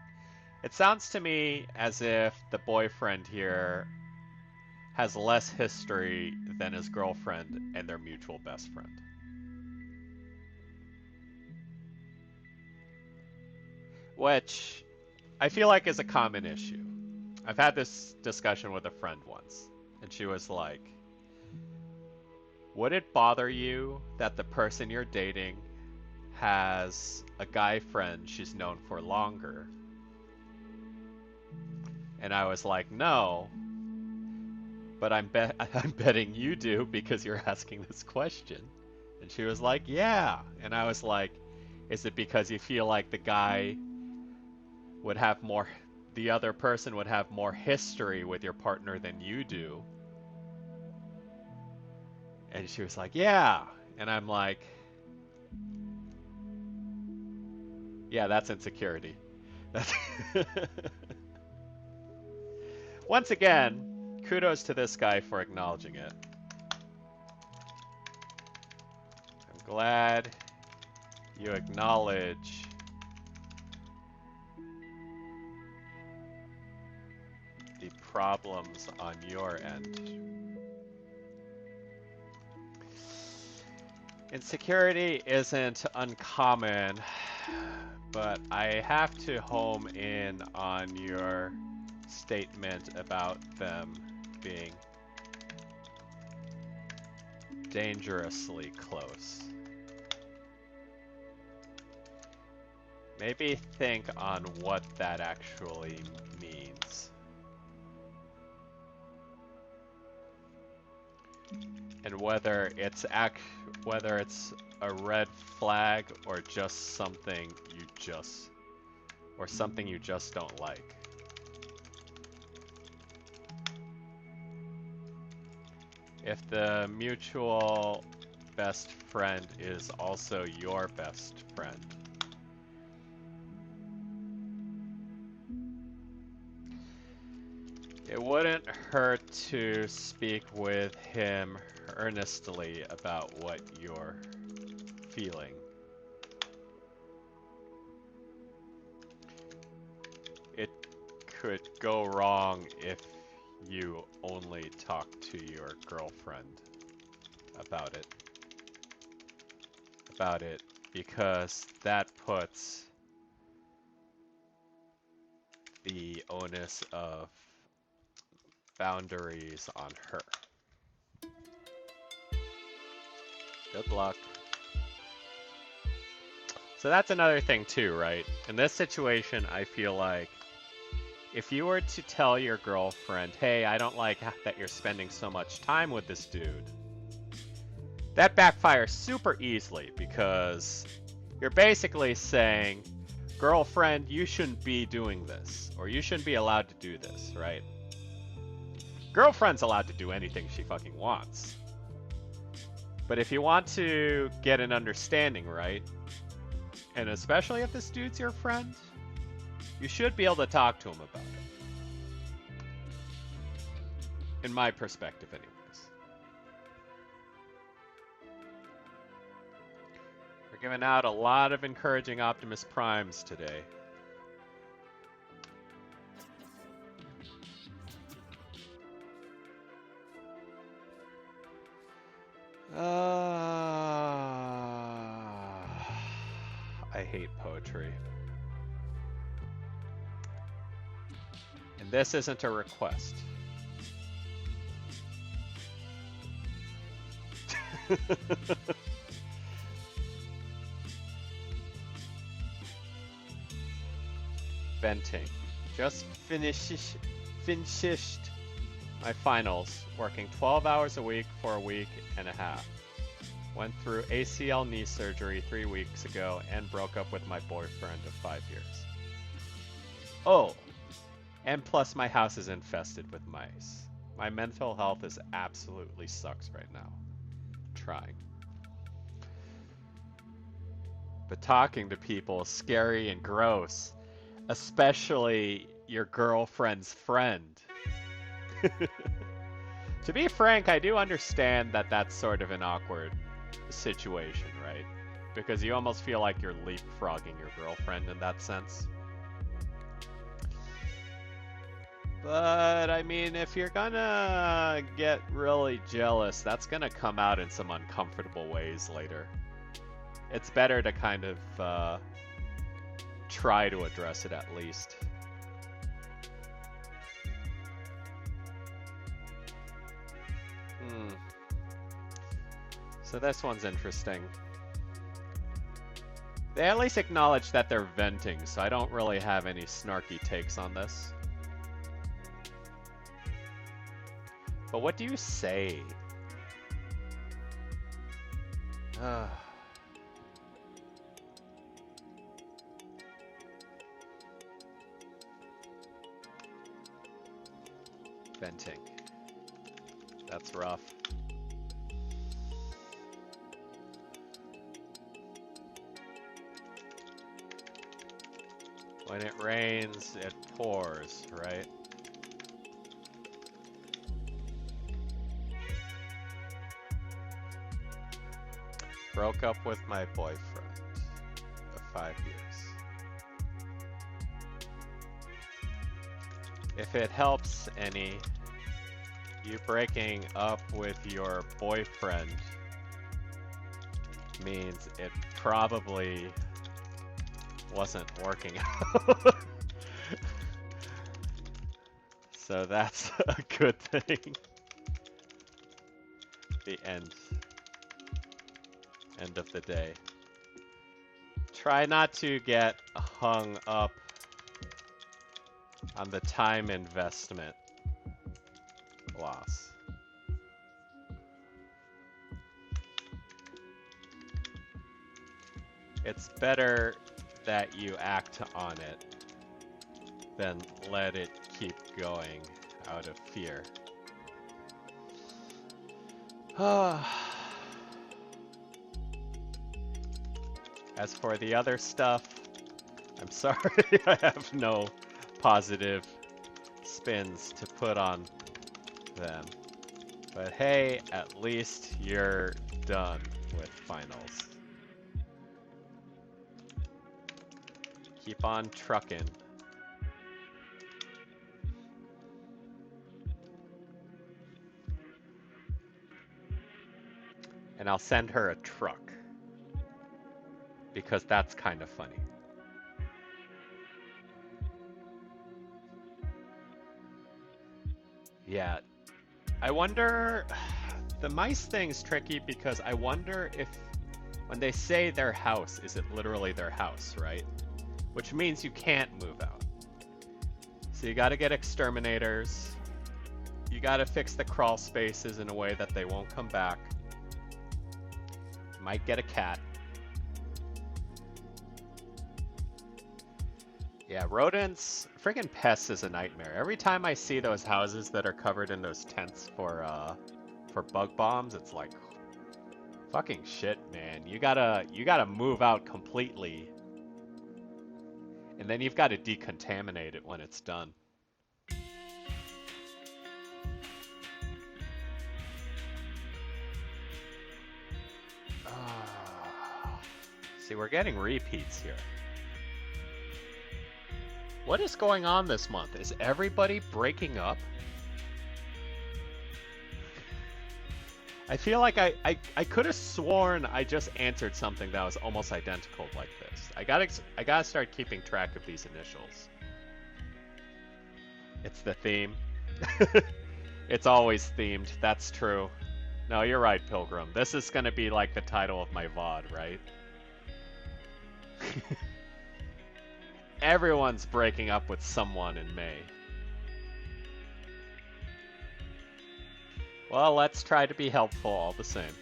It sounds to me as if the boyfriend here has less history than his girlfriend and their mutual best friend. Which I feel like is a common issue. I've had this discussion with a friend once, and she was like, would it bother you that the person you're dating has a guy friend she's known for longer? And I was like, no, but I'm betting you do because you're asking this question. And she was like, yeah. And I was like, is it because you feel like the other person would have more history with your partner than you do? And she was like, yeah. And I'm like, yeah, that's insecurity. Once again, kudos to this guy for acknowledging it. I'm glad you acknowledge the problems on your end. Insecurity isn't uncommon, but I have to home in on your statement about them being dangerously close. Maybe think on what that actually means. And whether it's a red flag or just something you just don't like. If the mutual best friend is also your best friend, it wouldn't hurt to speak with him earnestly about what you're feeling. It could go wrong if you only talk to your girlfriend about it because that puts the onus of boundaries on her. Good luck. So that's another thing too, right? In this situation, I feel like if you were to tell your girlfriend, hey, I don't like that you're spending so much time with this dude, that backfires super easily because you're basically saying, girlfriend, you shouldn't be doing this, or you shouldn't be allowed to do this, right? Girlfriend's allowed to do anything she fucking wants. But if you want to get an understanding, right? And especially if this dude's your friend, you should be able to talk to him about it. In my perspective, anyways. We're giving out a lot of encouraging Optimus Primes today. I hate poetry. And this isn't a request. Venting. Just finished my finals, working 12 hours a week for a week and a half. Went through ACL knee surgery 3 weeks ago and broke up with my boyfriend of 5 years. Oh, and plus my house is infested with mice. My mental health is absolutely sucks right now. Trying. But talking to people is scary and gross, especially your girlfriend's friend. To be frank, I do understand that that's sort of an awkward situation, right? Because you almost feel like you're leapfrogging your girlfriend in that sense. But, I mean, if you're gonna get really jealous, that's gonna come out in some uncomfortable ways later. It's better to kind of try to address it at least. So this one's interesting. They at least acknowledge that they're venting, so I don't really have any snarky takes on this. But what do you say? Venting. That's rough. When it rains, it pours, right? Broke up with my boyfriend of 5 years. If it helps any, you breaking up with your boyfriend means it probably wasn't working out. So that's a good thing. The end of the day. Try not to get hung up on the time investment loss. It's better that you act on it than let it keep going out of fear. As for the other stuff, I'm sorry I have no positive spins to put on them. But hey, at least you're done with finals. Keep on trucking. And I'll send her a truck. Because that's kind of funny. Yeah. I wonder... The mice thing's tricky because I wonder if... When they say their house, is it literally their house, right? Which means you can't move out. So you gotta get exterminators. You gotta fix the crawl spaces in a way that they won't come back. You might get a cat. Yeah, rodents, friggin' pests is a nightmare. Every time I see those houses that are covered in those tents for bug bombs, it's like fucking shit, man. You gotta move out completely, and then you've got to decontaminate it when it's done. See, we're getting repeats here. What is going on this month? Is everybody breaking up? I feel like I could have sworn I just answered something that was almost identical like this. I gotta start keeping track of these initials. It's the theme. It's always themed. That's true. No, you're right, Pilgrim. This is gonna be like the title of my VOD, right? Everyone's breaking up with someone in May. Well, let's try to be helpful all the same.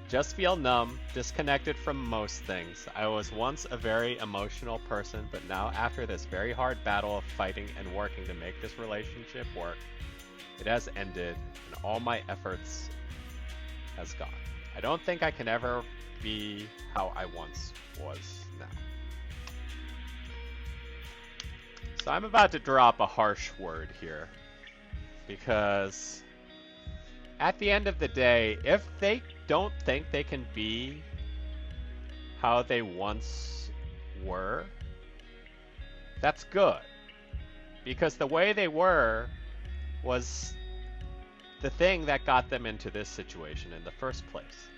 Just feel numb, disconnected from most things. I was once a very emotional person, but now after this very hard battle of fighting and working to make this relationship work, it has ended and all my efforts has gone. I don't think I can ever be how I once was now. So I'm about to drop a harsh word here, because at the end of the day, if they don't think they can be how they once were, that's good. Because the way they were was the thing that got them into this situation in the first place.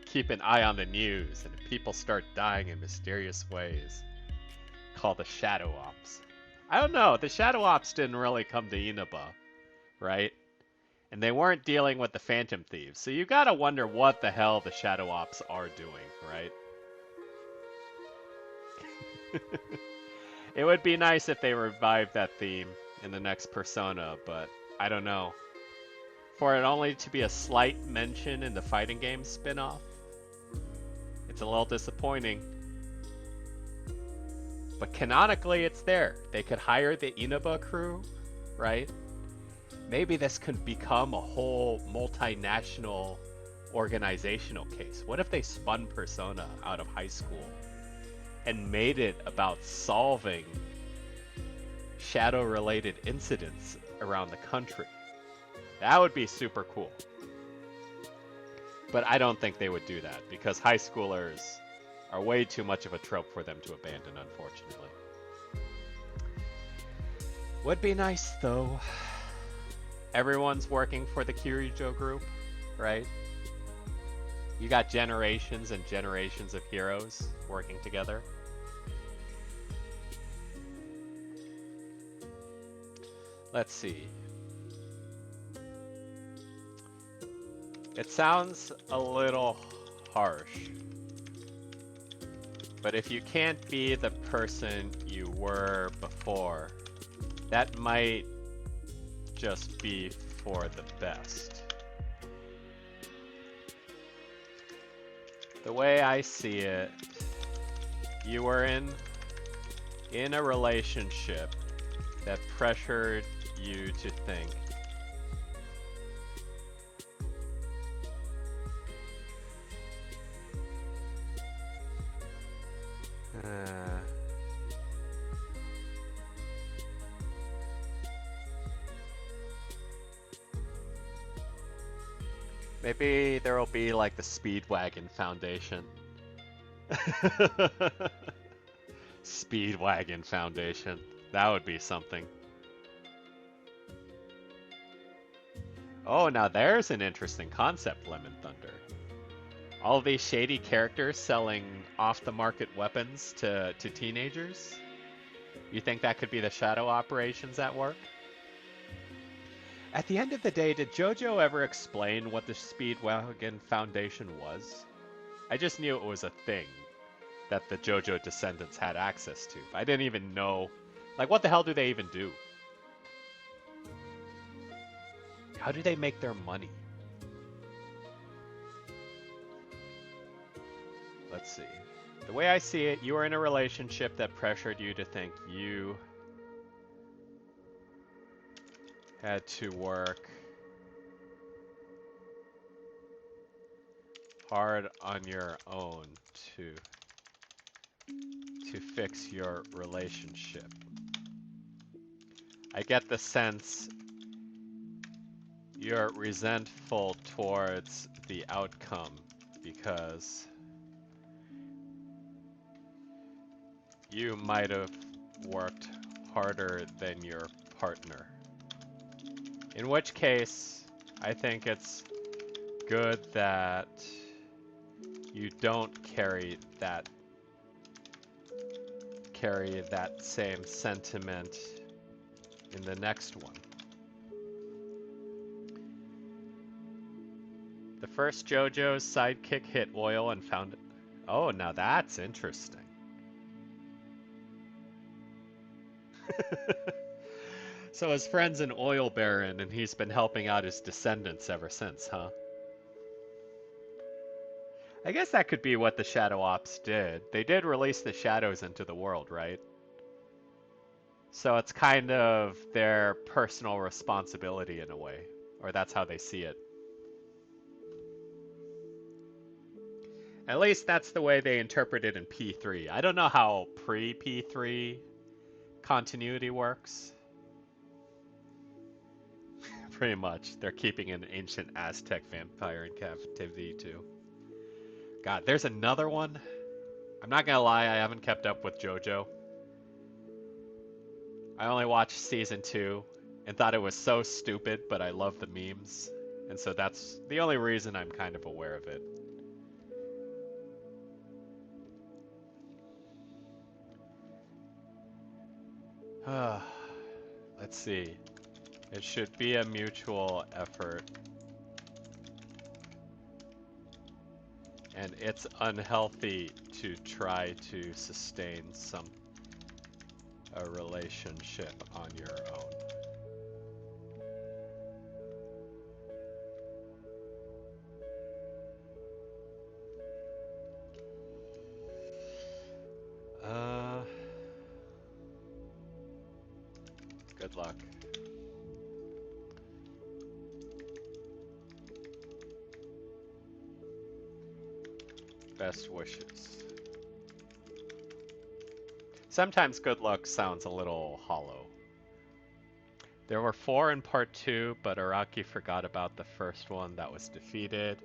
Keep an eye on the news, and people start dying in mysterious ways. Called the Shadow Ops. I don't know, the Shadow Ops didn't really come to Inaba, right? And they weren't dealing with the Phantom Thieves, so you gotta wonder what the hell the Shadow Ops are doing, right? It would be nice if they revived that theme in the next Persona, but I don't know. For it only to be a slight mention in the fighting game spin-off, it's a little disappointing. But canonically, it's there. They could hire the Inaba crew, right? Maybe this could become a whole multinational organizational case. What if they spun Persona out of high school and made it about solving shadow-related incidents around the country? That would be super cool. But I don't think they would do that, because high schoolers are way too much of a trope for them to abandon, unfortunately. Would be nice, though. Everyone's working for the Kirijo group, right? You got generations and generations of heroes working together. Let's see. It sounds a little harsh, but if you can't be the person you were before, that might just be for the best. The way I see it, you were in a relationship that pressured you to think, maybe there will be like the Speedwagon Foundation. Speedwagon Foundation. That would be something. Oh, now there's an interesting concept, Lemon Thunder. All of these shady characters selling off-the-market weapons to teenagers? You think that could be the shadow operations at work? At the end of the day, did JoJo ever explain what the Speedwagon Foundation was? I just knew it was a thing that the JoJo descendants had access to. I didn't even know. Like, what the hell do they even do? How do they make their money? let's see. The way I see it, you were in a relationship that pressured you to think you had to work hard on your own to fix your relationship. I get the sense you're resentful towards the outcome because you might have worked harder than your partner. In which case, I think it's good that you don't carry that same sentiment in the next one. The first JoJo's sidekick hit oil and found it. Oh, now that's interesting. So his friend's an oil baron and he's been helping out his descendants ever since, huh? I guess that could be what the Shadow Ops did. They did release the shadows into the world, right? So it's kind of their personal responsibility in a way, or that's how they see it. At least that's the way they interpret it in P3. I don't know how pre-P3 continuity works. Pretty much. They're keeping an ancient Aztec vampire in captivity too. God, there's another one. I'm not gonna lie, I haven't kept up with JoJo. I only watched season 2 and thought it was so stupid, but I love the memes. And so that's the only reason I'm kind of aware of it. Let's see. It should be a mutual effort. And it's unhealthy to try to sustain a relationship on your own. Good luck. Best wishes. Sometimes good luck sounds a little hollow. There were 4 in part 2, but Araki forgot about the first one that was defeated.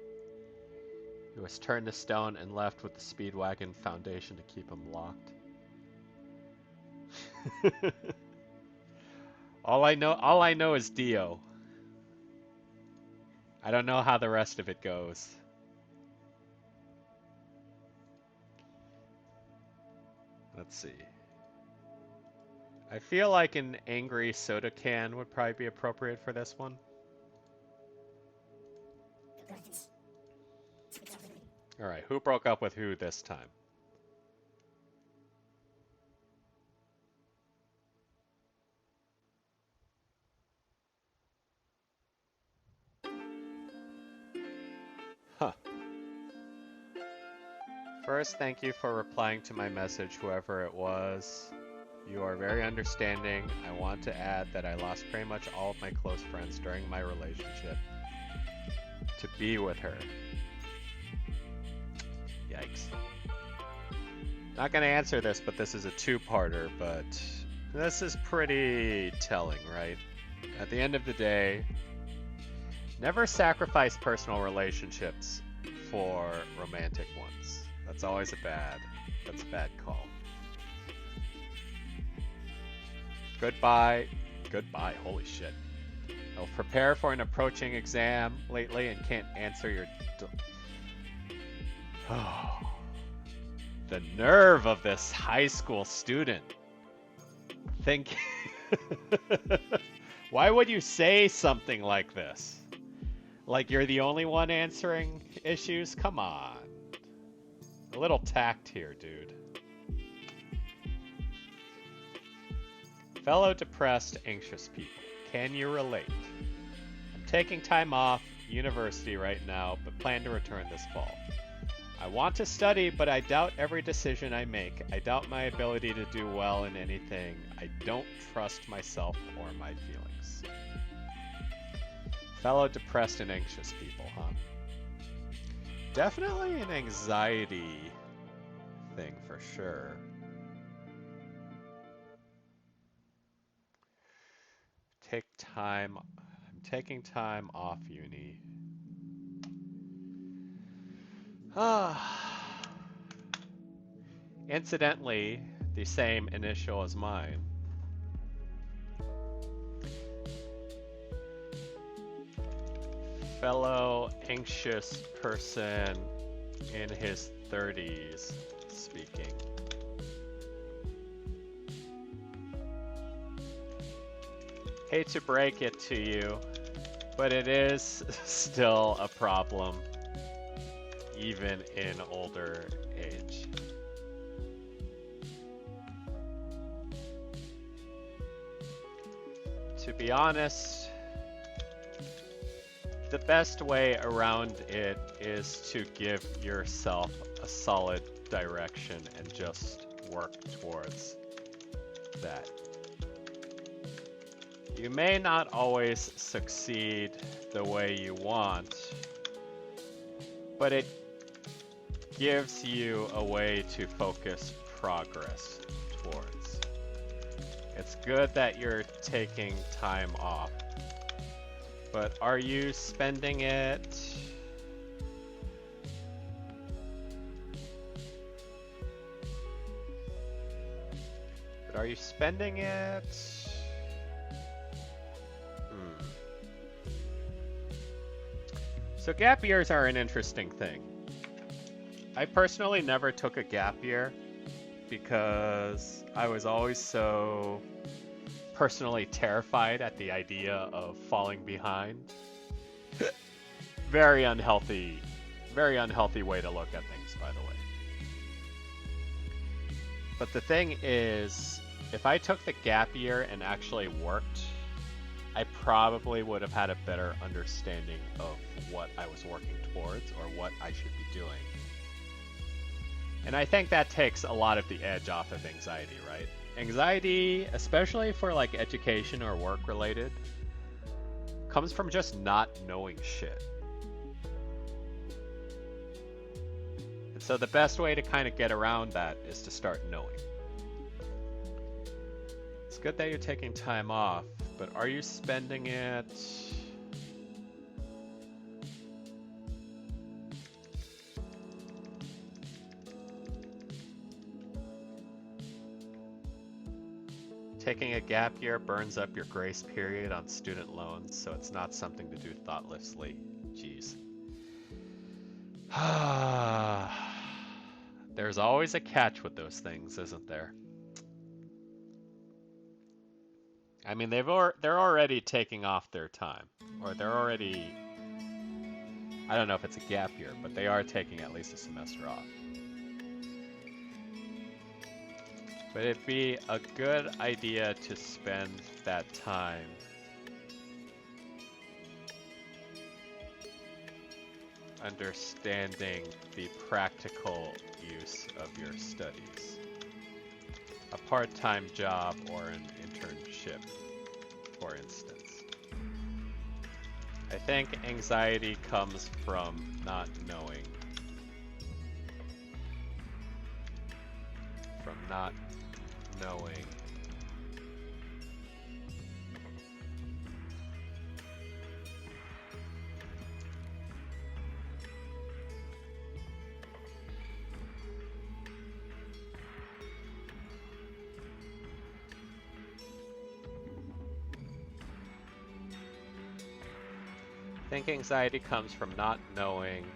He was turned to stone and left with the Speedwagon Foundation to keep him locked. All I know is Dio. I don't know how the rest of it goes. Let's see. I feel like an angry soda can would probably be appropriate for this one. Alright, who broke up with who this time? Huh. First, thank you for replying to my message, whoever it was. You are very understanding. I want to add that I lost pretty much all of my close friends during my relationship to be with her. Yikes. Not gonna answer this, but this is a two-parter, but this is pretty telling, right? At the end of the day, never sacrifice personal relationships for romantic ones. That's always that's a bad call. Goodbye, holy shit. I'll prepare for an approaching exam lately and can't answer your... Oh, the nerve of this high school student. Think... Why would you say something like this? Like you're the only one answering issues? Come on. A little tact here, dude. Fellow depressed, anxious people, can you relate? I'm taking time off university right now, but plan to return this fall. I want to study, but I doubt every decision I make. I doubt my ability to do well in anything. I don't trust myself or my feelings. Fellow depressed and anxious people, huh? Definitely an anxiety thing for sure. Take time. I'm taking time off uni. Incidentally, the same initial as mine. Fellow anxious person in his 30s speaking. Hate to break it to you, but it is still a problem, even in older age. To be honest, the best way around it is to give yourself a solid direction and just work towards that. You may not always succeed the way you want, but it gives you a way to focus progress towards. It's good that you're taking time off, but are you spending it? Are you spending it? So gap years are an interesting thing. I personally never took a gap year because I was always so personally terrified at the idea of falling behind. Very unhealthy way to look at things, by the way. But the thing is, if I took the gap year and actually worked, I probably would have had a better understanding of what I was working towards or what I should be doing. And I think that takes a lot of the edge off of anxiety, right? Anxiety, especially for like education or work related, comes from just not knowing shit. And so the best way to kind of get around that is to start knowing. It's good that you're taking time off, but are you spending it? Taking a gap year burns up your grace period on student loans, so it's not something to do thoughtlessly. Jeez. There's always a catch with those things, isn't there? I mean, they're already taking off their time, or they're already, I don't know if it's a gap year, but they are taking at least a semester off. But it'd be a good idea to spend that time understanding the practical use of your studies. A part-time job or an internship, for instance. I think anxiety comes from not knowing. From not knowing. I think anxiety comes from not knowing.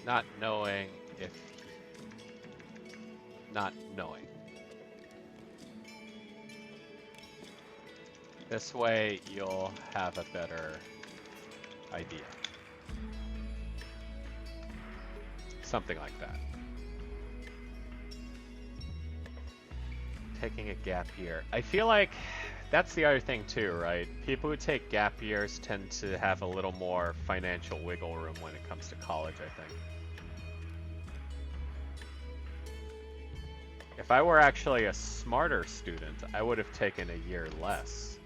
Not knowing if not knowing. This way you'll have a better idea. Something like that. Taking a gap year. I feel like that's the other thing too, right? People who take gap years tend to have a little more financial wiggle room when it comes to college, I think. If I were actually a smarter student, I would have taken a year less.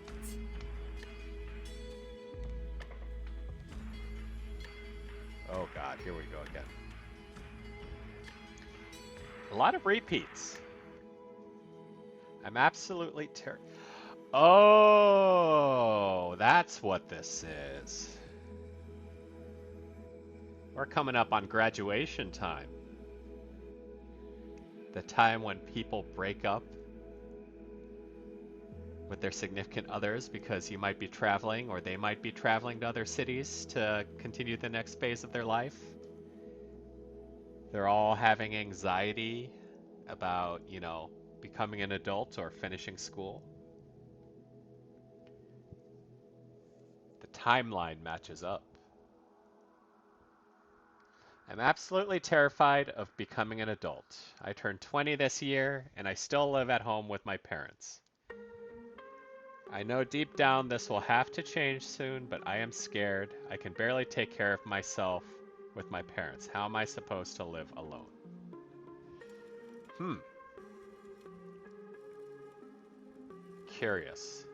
Oh god, here we go again. A lot of repeats. I'm absolutely Oh, that's what this is. We're coming up on graduation time. The time when people break up with their significant others because you might be traveling or they might be traveling to other cities to continue the next phase of their life. They're all having anxiety about, you know, becoming an adult or finishing school. The timeline matches up. I'm absolutely terrified of becoming an adult. I turned 20 this year, and I still live at home with my parents. I know deep down this will have to change soon, but I am scared. I can barely take care of myself with my parents. How am I supposed to live alone? Curious.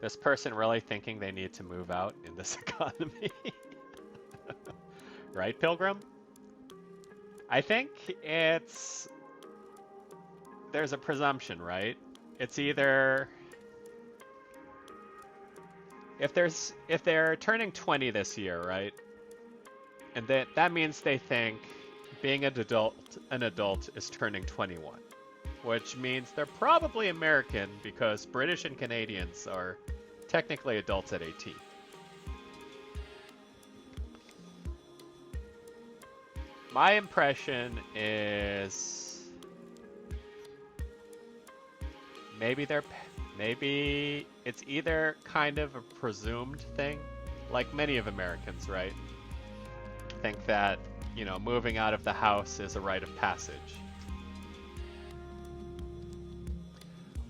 This person really thinking they need to move out in this economy? Right, Pilgrim? I think there's a presumption, right? It's either if they're turning 20 this year, right? And that means they think being an adult is turning 21, which means they're probably American because British and Canadians are technically adults at 18. My impression is maybe it's either kind of a presumed thing, like many of Americans, right? Think that, you know, moving out of the house is a rite of passage.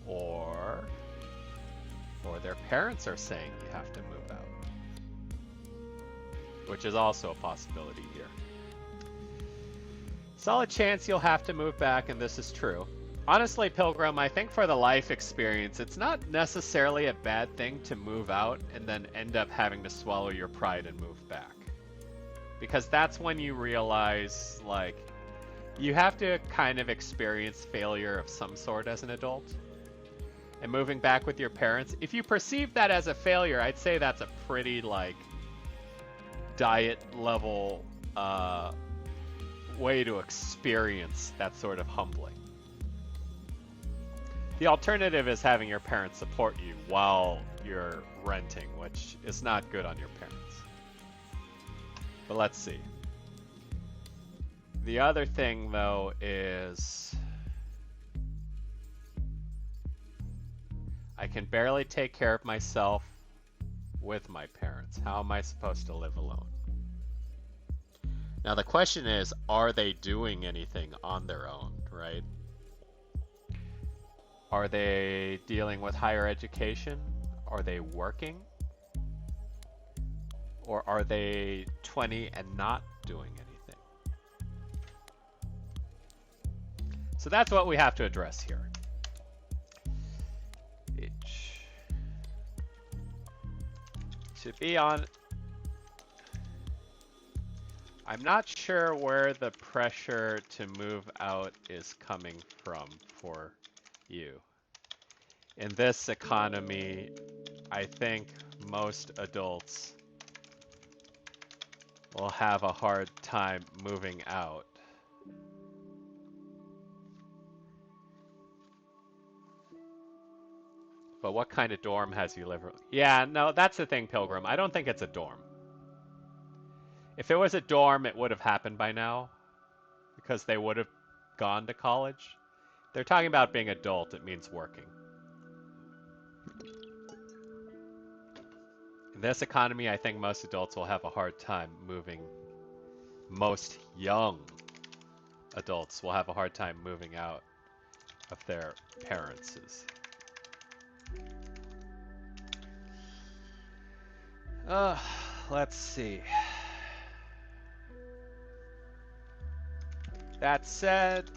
Or their parents are saying you have to move out, which is also a possibility here. Solid chance you'll have to move back, and this is true. Honestly, Pilgrim, I think for the life experience, it's not necessarily a bad thing to move out and then end up having to swallow your pride and move back. Because that's when you realize, like, you have to kind of experience failure of some sort as an adult. And moving back with your parents, if you perceive that as a failure, I'd say that's a pretty, like, diet level way to experience that sort of humbling. The alternative is having your parents support you while you're renting, which is not good on your parents. But let's see. The other thing, though, is I can barely take care of myself with my parents. How am I supposed to live alone? Now the question is, are they doing anything on their own, right? Are they dealing with higher education? Are they working? Or are they 20 and not doing anything? So that's what we have to address here. To be on, I'm not sure where the pressure to move out is coming from for you. In this economy, I think most adults will have a hard time moving out. But what kind of dorm has you lived? Yeah, no, that's the thing, Pilgrim. I don't think it's a dorm. If it was a dorm, it would have happened by now, because they would have gone to college. They're talking about being adult, it means working. In this economy, I think most adults will have a hard time moving. Most young adults will have a hard time moving out of their parents'. Let's see. That said,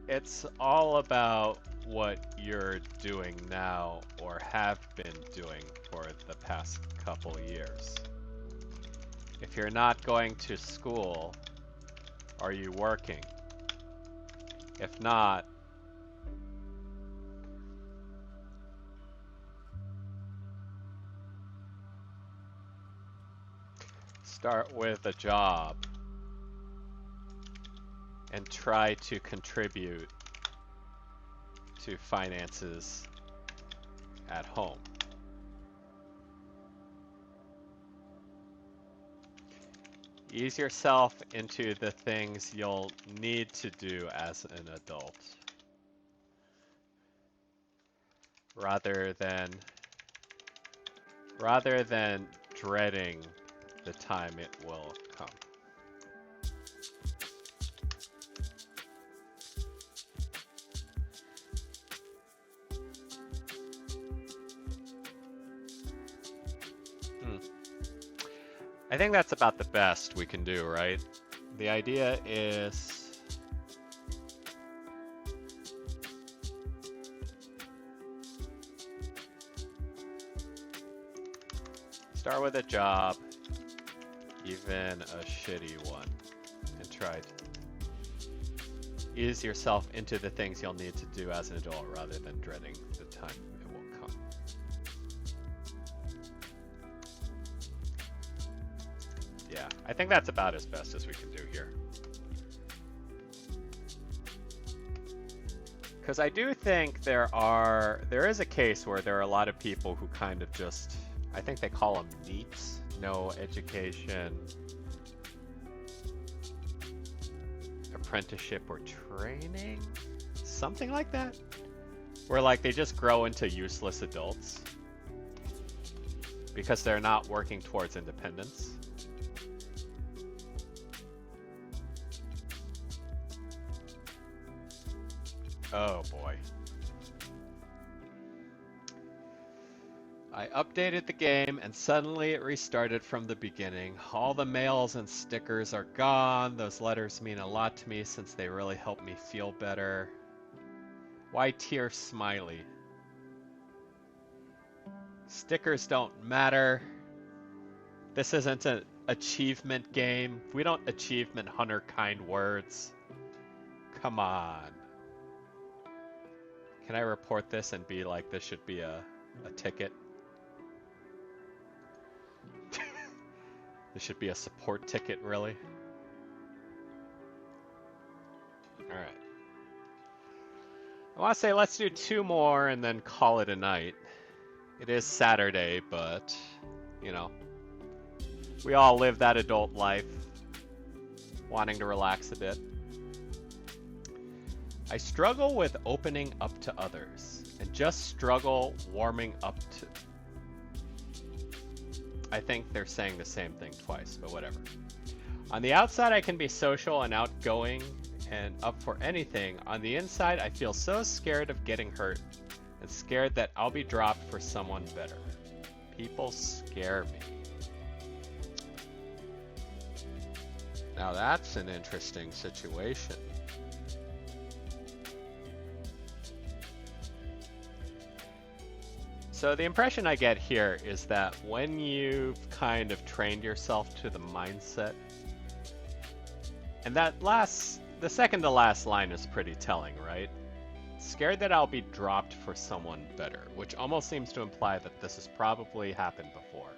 it's all about what you're doing now or have been doing for the past couple years. If you're not going to school, are you working? If not, start with a job and try to contribute to finances at home. Ease yourself into the things you'll need to do as an adult, rather than dreading the time it will come. I think that's about the best we can do, right? The idea is start with a job, even a shitty one, and try to ease yourself into the things you'll need to do as an adult rather than dreading the time it will come. Yeah, I think that's about as best as we can do here. Because I do think there is a case where there are a lot of people who kind of just, I think they call them NEETs, no education, apprenticeship or training, something like that, where like they just grow into useless adults because they're not working towards independence. Oh boy. I updated the game and suddenly it restarted from the beginning. All the mails and stickers are gone. Those letters mean a lot to me since they really help me feel better. Why tear smiley? Stickers don't matter. This isn't an achievement game. We don't achievement hunter kind words. Come on. Can I report this and be like, this should be a ticket? This should be a support ticket, really? Alright. I want to say let's do 2 more and then call it a night. It is Saturday, but, you know, we all live that adult life, wanting to relax a bit. I struggle with opening up to others, and just struggle warming up to... I think they're saying the same thing twice, but whatever. On the outside, I can be social and outgoing and up for anything. On the inside, I feel so scared of getting hurt and scared that I'll be dropped for someone better. People scare me. Now that's an interesting situation. So the impression I get here is that when you've kind of trained yourself to the mindset, and the second to last line is pretty telling, right? Scared that I'll be dropped for someone better, which almost seems to imply that this has probably happened before.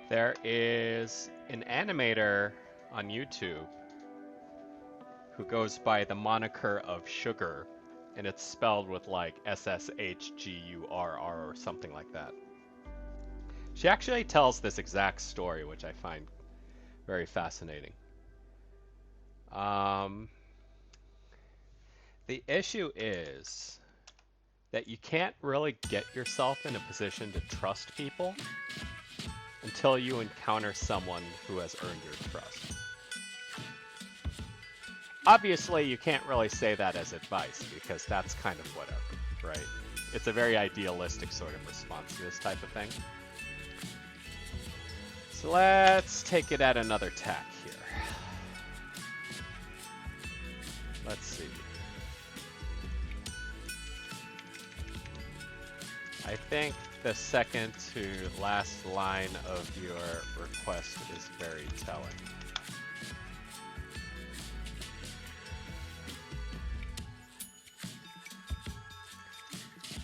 There is an animator on YouTube who goes by the moniker of Sugar, and it's spelled with like SSHGURR or something like that. She actually tells this exact story, which I find very fascinating. The issue is that you can't really get yourself in a position to trust people until you encounter someone who has earned your trust. Obviously, you can't really say that as advice because that's kind of whatever, right? It's a very idealistic sort of response to this type of thing. So let's take it at another tack here. Let's see. I think the second to last line of your request is very telling.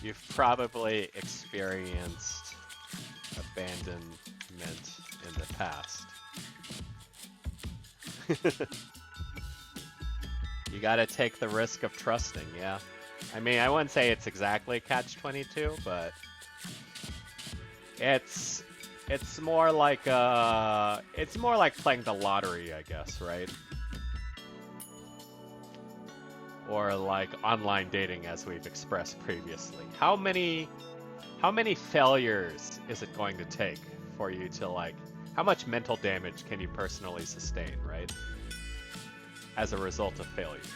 You've probably experienced abandonment in the past. You gotta take the risk of trusting, yeah. I mean, I wouldn't say it's exactly catch-22, but it's more like playing the lottery, I guess, right? Or like online dating, as we've expressed previously. How many failures is it going to take for you to like? How much mental damage can you personally sustain, right? As a result of failures.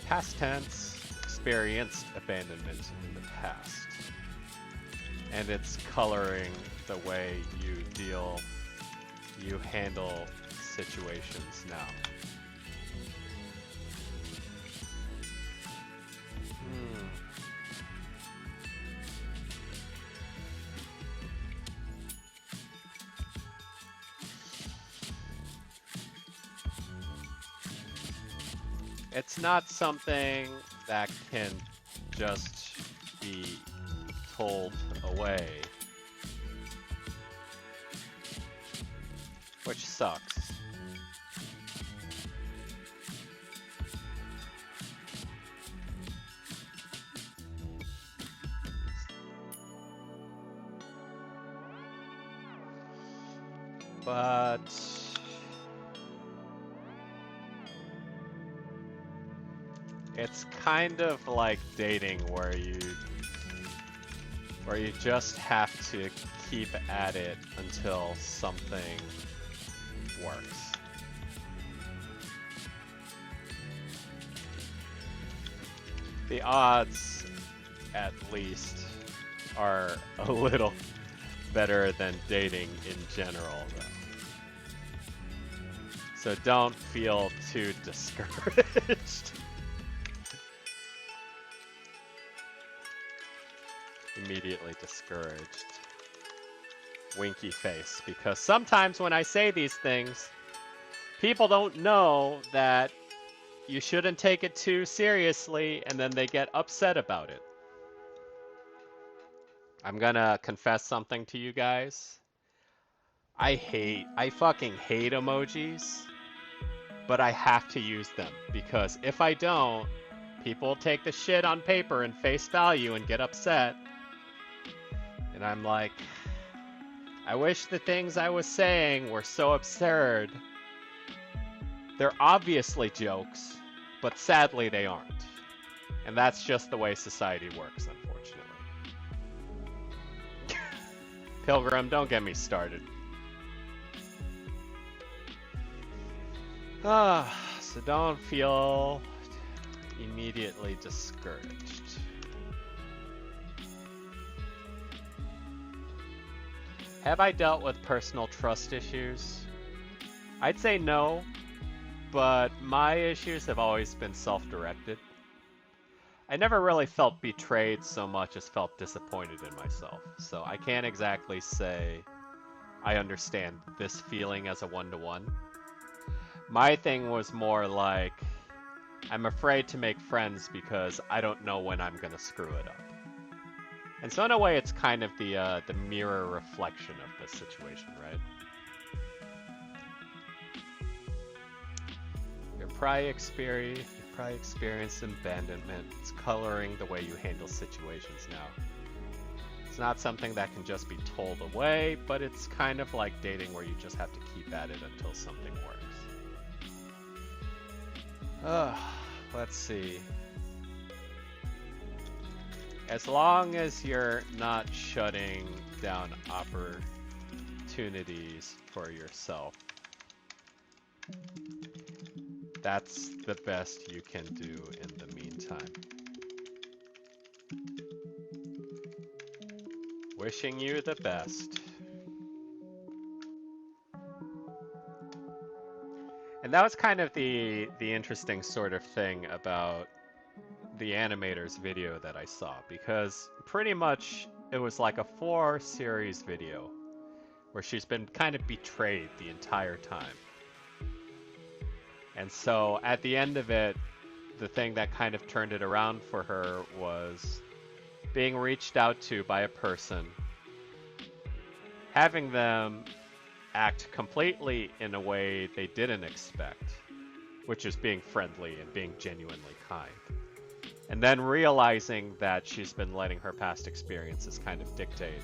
Past tense, experienced abandonment in the past. And it's coloring the way you handle situations now. It's not something that can just be told away, which sucks. But it's kind of like dating where you just have to keep at it until something works. The odds, at least, are a little better than dating in general, though. So don't feel too discouraged. Immediately discouraged. Winky face, because sometimes when I say these things, people don't know that you shouldn't take it too seriously, and then they get upset about it. I'm gonna confess something to you guys. I fucking hate emojis, but I have to use them, because if I don't, people take the shit on paper and face value and get upset. And I'm like, I wish the things I was saying were so absurd. They're obviously jokes, but sadly they aren't. And that's just the way society works, unfortunately. Pilgrim, don't get me started. So don't feel immediately discouraged. Have I dealt with personal trust issues? I'd say no, but my issues have always been self-directed. I never really felt betrayed so much as felt disappointed in myself, so I can't exactly say I understand this feeling as a one-to-one. My thing was more like, I'm afraid to make friends because I don't know when I'm gonna screw it up. And so in a way, it's kind of the mirror reflection of this situation, right? Your prior experience abandonment. It's coloring the way you handle situations now. It's not something that can just be told away, but it's kind of like dating where you just have to keep at it until something works. Let's see. As long as you're not shutting down opportunities for yourself, That's the best you can do in the meantime. Wishing you the best. And that was kind of the interesting sort of thing about the animator's video that I saw, because pretty much it was like a 4-series video where she's been kind of betrayed the entire time. And so at the end of it, the thing that kind of turned it around for her was being reached out to by a person, having them act completely in a way they didn't expect, which is being friendly and being genuinely kind. And then realizing that she's been letting her past experiences kind of dictate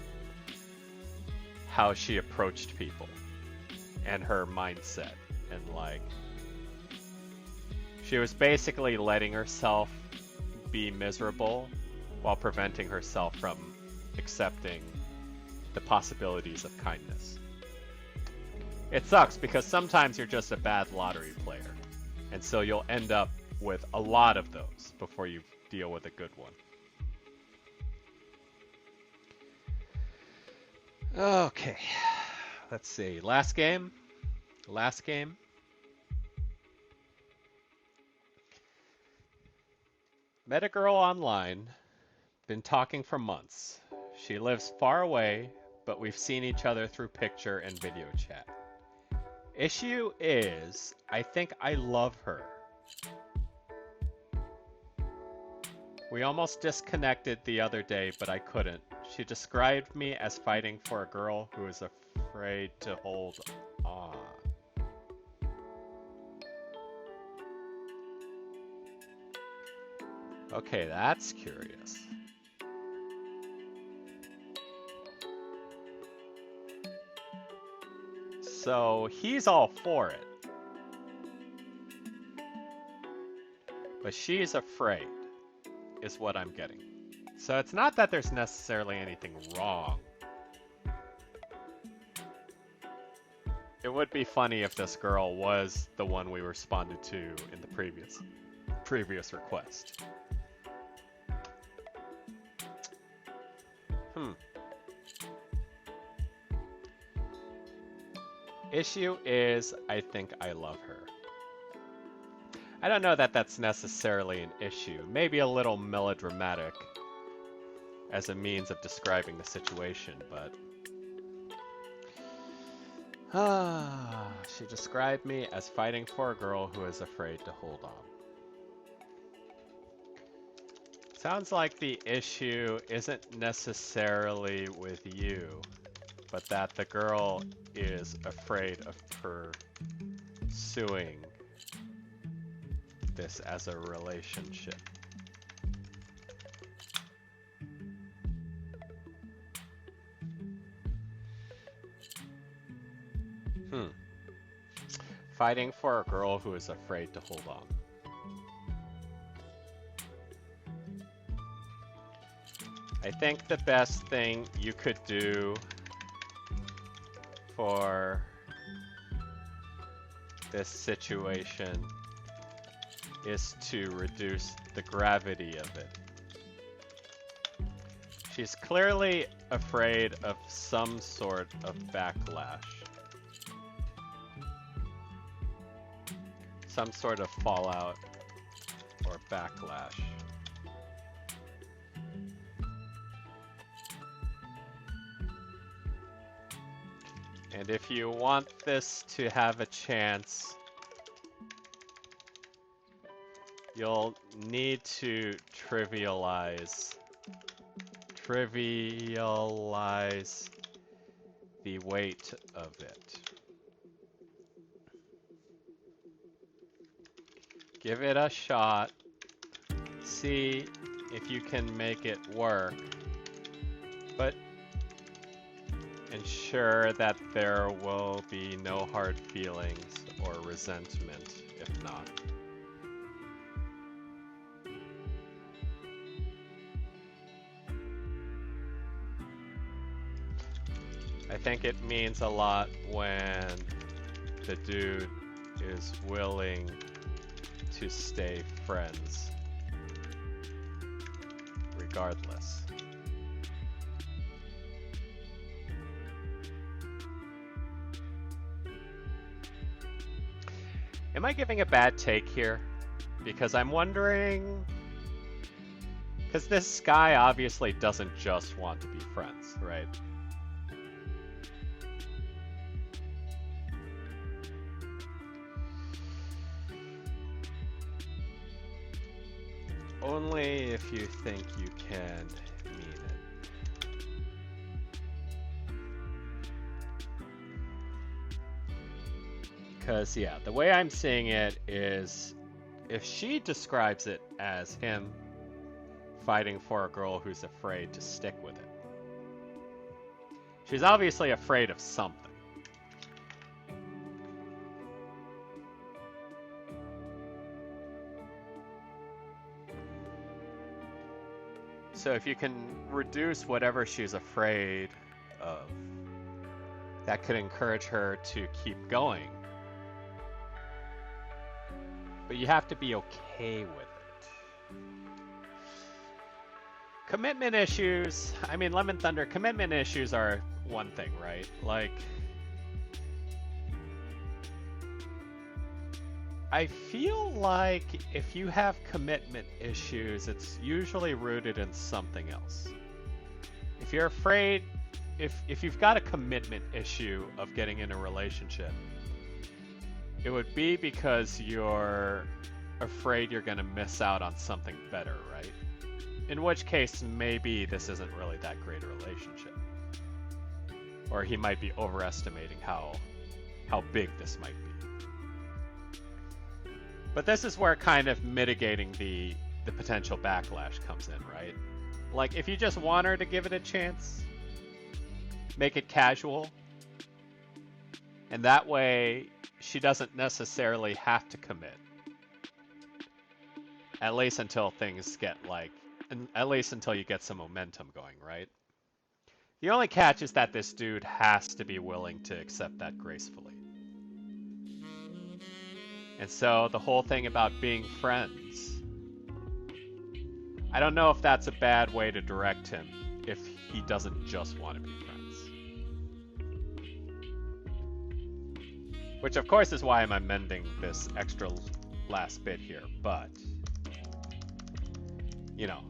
how she approached people and her mindset. And like, she was basically letting herself be miserable while preventing herself from accepting the possibilities of kindness. It sucks because sometimes you're just a bad lottery player, and so you'll end up with a lot of those before you deal with a good one. Okay, let's see. Last game. Met a girl online. Been talking for months. She lives far away, but we've seen each other through picture and video chat. Issue is, I think I love her. We almost disconnected the other day, but I couldn't. She described me as fighting for a girl who is afraid to hold on. Okay, that's curious. So he's all for it. But she's afraid, is what I'm getting. So it's not that there's necessarily anything wrong. It would be funny if this girl was the one we responded to in the previous request. Issue is, I think I love her. I don't know that that's necessarily an issue. Maybe a little melodramatic as a means of describing the situation, but... she described me as fighting for a girl who is afraid to hold on. Sounds like the issue isn't necessarily with you, but that the girl is afraid of pursuing this as a relationship. Fighting for a girl who is afraid to hold on. I think the best thing you could do for this situation is to reduce the gravity of it. She's clearly afraid of some sort of backlash. Some sort of fallout or backlash. And if you want this to have a chance, you'll need to trivialize the weight of it. Give it a shot. See if you can make it work. But ensure that there will be no hard feelings or resentment if not. I think it means a lot when the dude is willing to stay friends regardless. Am I giving a bad take here? Because I'm wondering... Because this guy obviously doesn't just want to be friends, right? Only if you think you can mean it. Because, yeah, the way I'm seeing it is if she describes it as him fighting for a girl who's afraid to stick with it, she's obviously afraid of something. So if you can reduce whatever she's afraid of, that could encourage her to keep going. But you have to be okay with it. Commitment issues, I mean, Lemon Thunder, commitment issues are one thing, right? Like, I feel like if you have commitment issues, it's usually rooted in something else. If you're afraid, if you've got a commitment issue of getting in a relationship, it would be because you're afraid you're going to miss out on something better, right? In which case, maybe this isn't really that great a relationship. Or he might be overestimating how big this might be. But this is where kind of mitigating the potential backlash comes in, right? Like, if you just want her to give it a chance, make it casual, and that way she doesn't necessarily have to commit. At least until things get like, at least until you get some momentum going, right? The only catch is that this dude has to be willing to accept that gracefully. And so the whole thing about being friends, I don't know if that's a bad way to direct him if he doesn't just want to be friends. Which of course is why I'm amending this extra last bit here, but, you know,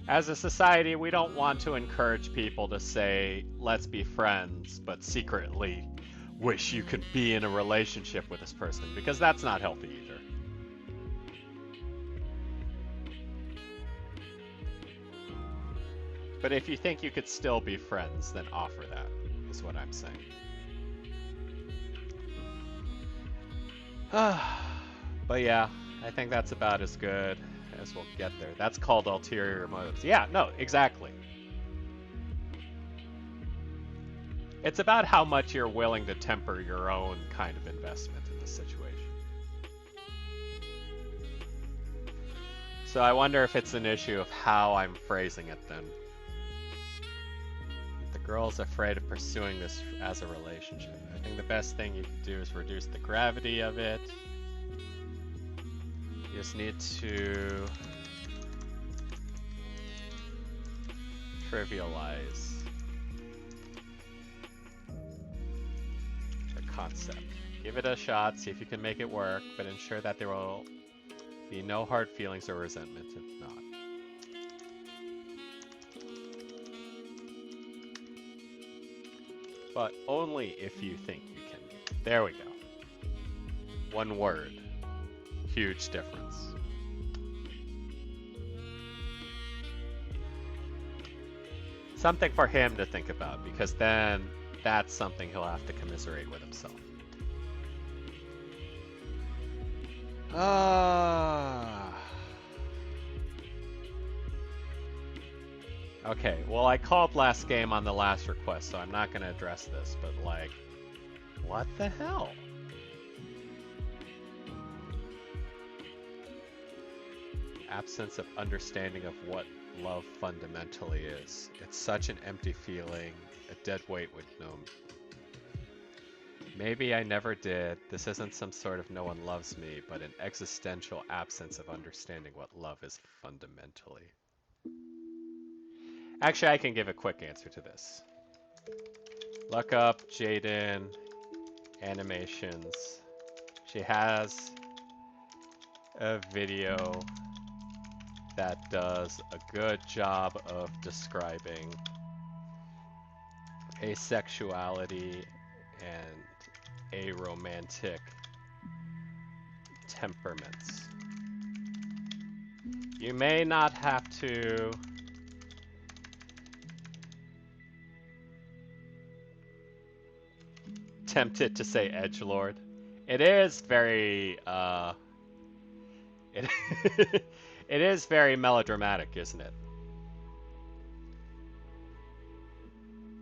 as a society, we don't want to encourage people to say, let's be friends, but secretly wish you could be in a relationship with this person, because that's not healthy either. But if you think you could still be friends, then offer that, is what I'm saying. But yeah, I think that's about as good as we'll get there. That's called ulterior motives. Yeah, no, exactly. It's about how much you're willing to temper your own kind of investment in this situation. So I wonder if it's an issue of how I'm phrasing it then. If the girl's afraid of pursuing this as a relationship, I think the best thing you can do is reduce the gravity of it. You just need to trivialize the concept. Give it a shot, see if you can make it work, but ensure that there will be no hard feelings or resentment if not. But only if you think you can. There we go. One word. Huge difference. Something for him to think about, because then that's something he'll have to commiserate with himself. Okay, well, I called last game on the last request, so I'm not going to address this, but like, what the hell? Absence of understanding of what love fundamentally is. It's such an empty feeling, a dead weight with no... Maybe I never did. This isn't some sort of no one loves me, but an existential absence of understanding what love is fundamentally. Actually, I can give a quick answer to this. Look up Jaden animations. She has a video that does a good job of describing asexuality and aromantic temperaments. You may not have to tempted to say edgelord. It is very it it is very melodramatic, isn't it?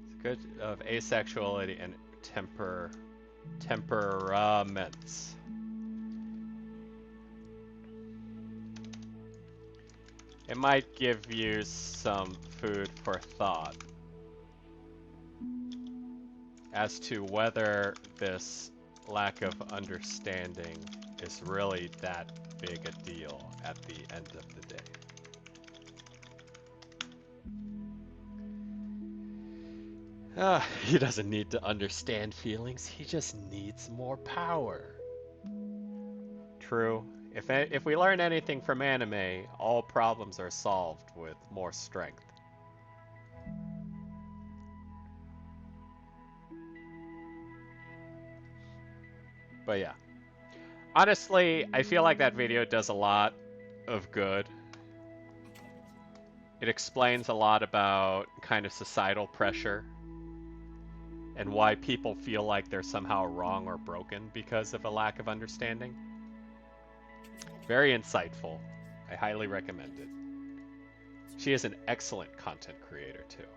It's good of asexuality and temperaments. It might give you some food for thought as to whether this lack of understanding is really that big a deal at the end of the day. He doesn't need to understand feelings, he just needs more power. True. If we learn anything from anime, all problems are solved with more strength. But yeah. Honestly, I feel like that video does a lot of good. It explains a lot about kind of societal pressure and why people feel like they're somehow wrong or broken because of a lack of understanding. Very insightful. I highly recommend it. She is an excellent content creator too,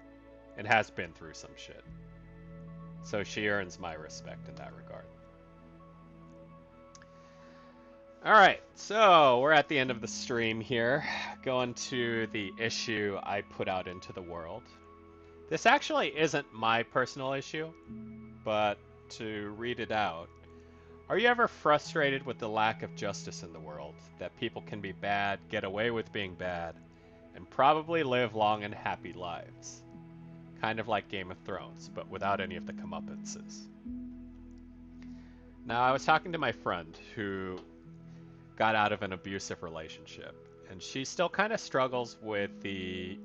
and has been through some shit. So she earns my respect in that regard. Alright, so we're at the end of the stream here. Going to the issue I put out into the world. This actually isn't my personal issue, but to read it out. Are you ever frustrated with the lack of justice in the world? That people can be bad, get away with being bad, and probably live long and happy lives? Kind of like Game of Thrones, but without any of the comeuppances. Now, I was talking to my friend who got out of an abusive relationship, and she still kind of struggles with the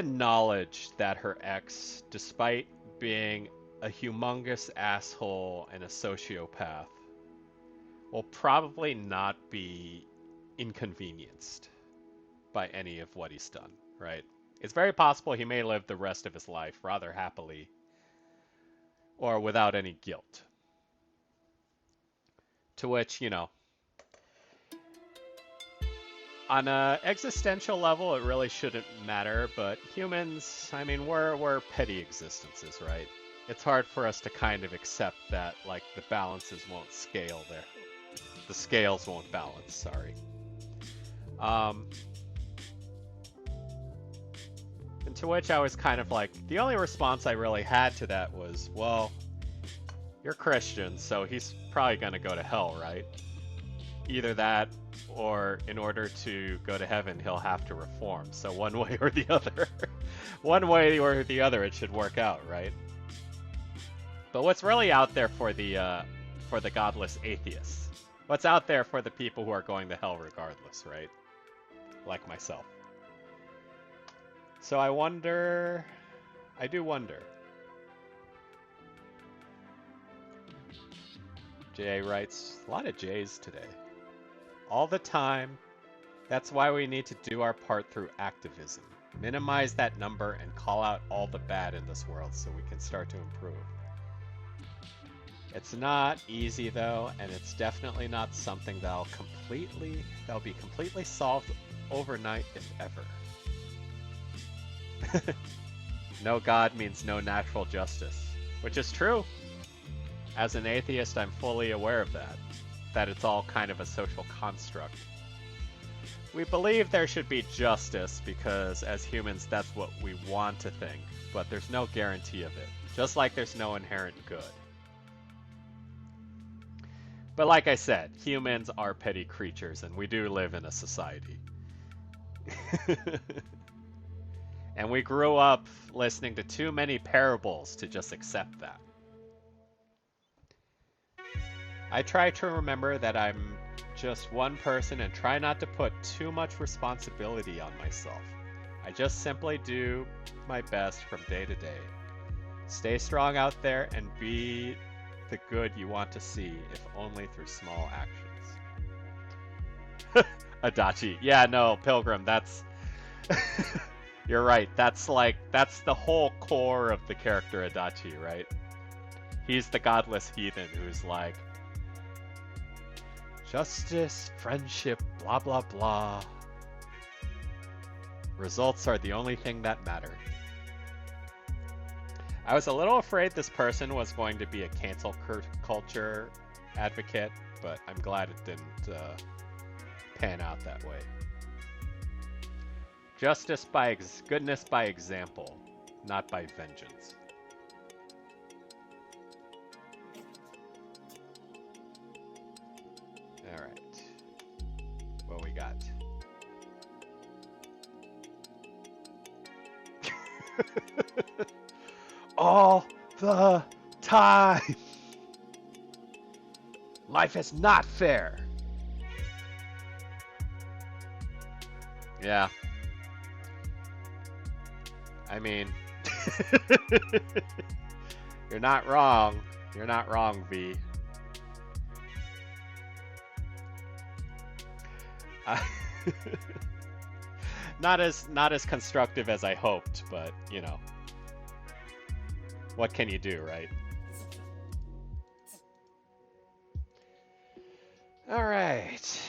knowledge that her ex, despite being a humongous asshole and a sociopath, will probably not be inconvenienced by any of what he's done, right? It's very possible he may live the rest of his life rather happily or without any guilt. To which, you know, on an existential level, it really shouldn't matter, but humans, I mean, we're petty existences, right? It's hard for us to kind of accept that, like, the balances won't scale there. The scales won't balance, sorry. And to which I was kind of like, the only response I really had to that was, well, you're Christian, so he's probably gonna go to hell, right? Either that, or in order to go to heaven, he'll have to reform. So one way or the other. One way or the other, it should work out, right? But what's really out there for the godless atheists? What's out there for the people who are going to hell regardless, right? Like myself. So I do wonder. Jay writes, a lot of J's today. All the time. That's why we need to do our part through activism. Minimize that number and call out all the bad in this world so we can start to improve. It's not easy though, and it's definitely not something that'll be completely solved overnight, if ever. No God means no natural justice, which is true. As an atheist, I'm fully aware of that it's all kind of a social construct. We believe there should be justice because as humans, that's what we want to think, but there's no guarantee of it, just like there's no inherent good. But like I said, humans are petty creatures, and we do live in a society. And we grew up listening to too many parables to just accept that. I try to remember that I'm just one person and try not to put too much responsibility on myself. I just simply do my best from day to day. Stay strong out there and be the good you want to see, if only through small actions. Adachi. Yeah, no, Pilgrim, that's... You're right. That's the whole core of the character Adachi, right? He's the godless heathen who's like, justice, friendship, blah, blah, blah. Results are the only thing that matter. I was a little afraid this person was going to be a cancel culture advocate, but I'm glad it didn't pan out that way. Justice by goodness by example, not by vengeance. All right. What we got? All the time. Life is not fair. Yeah. I mean, you're not wrong. You're not wrong, V. Not as constructive as I hoped, but you know, what can you do, right? All right,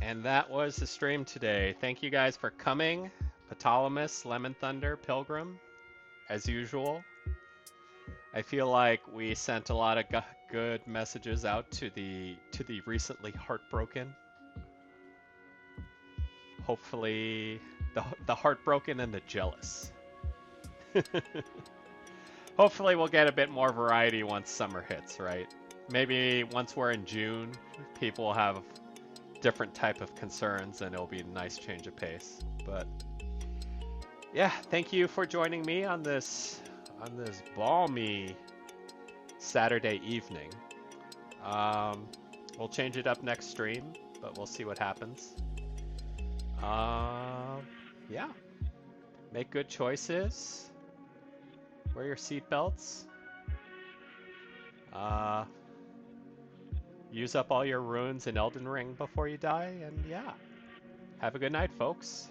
and that was the stream today. Thank you guys for coming. Ptolemy, Lemon Thunder, Pilgrim, as usual. I feel like we sent a lot of good messages out to the recently heartbroken. Hopefully, the heartbroken and the jealous. Hopefully we'll get a bit more variety once summer hits, right? Maybe once we're in June, people will have different type of concerns and it'll be a nice change of pace. But yeah, thank you for joining me on this balmy Saturday evening. We'll change it up next stream, but we'll see what happens. Yeah. Make good choices. Wear your seatbelts. Use up all your runes in Elden Ring before you die, and yeah. Have a good night, folks.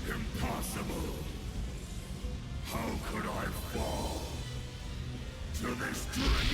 Impossible! How could I fall to this dream?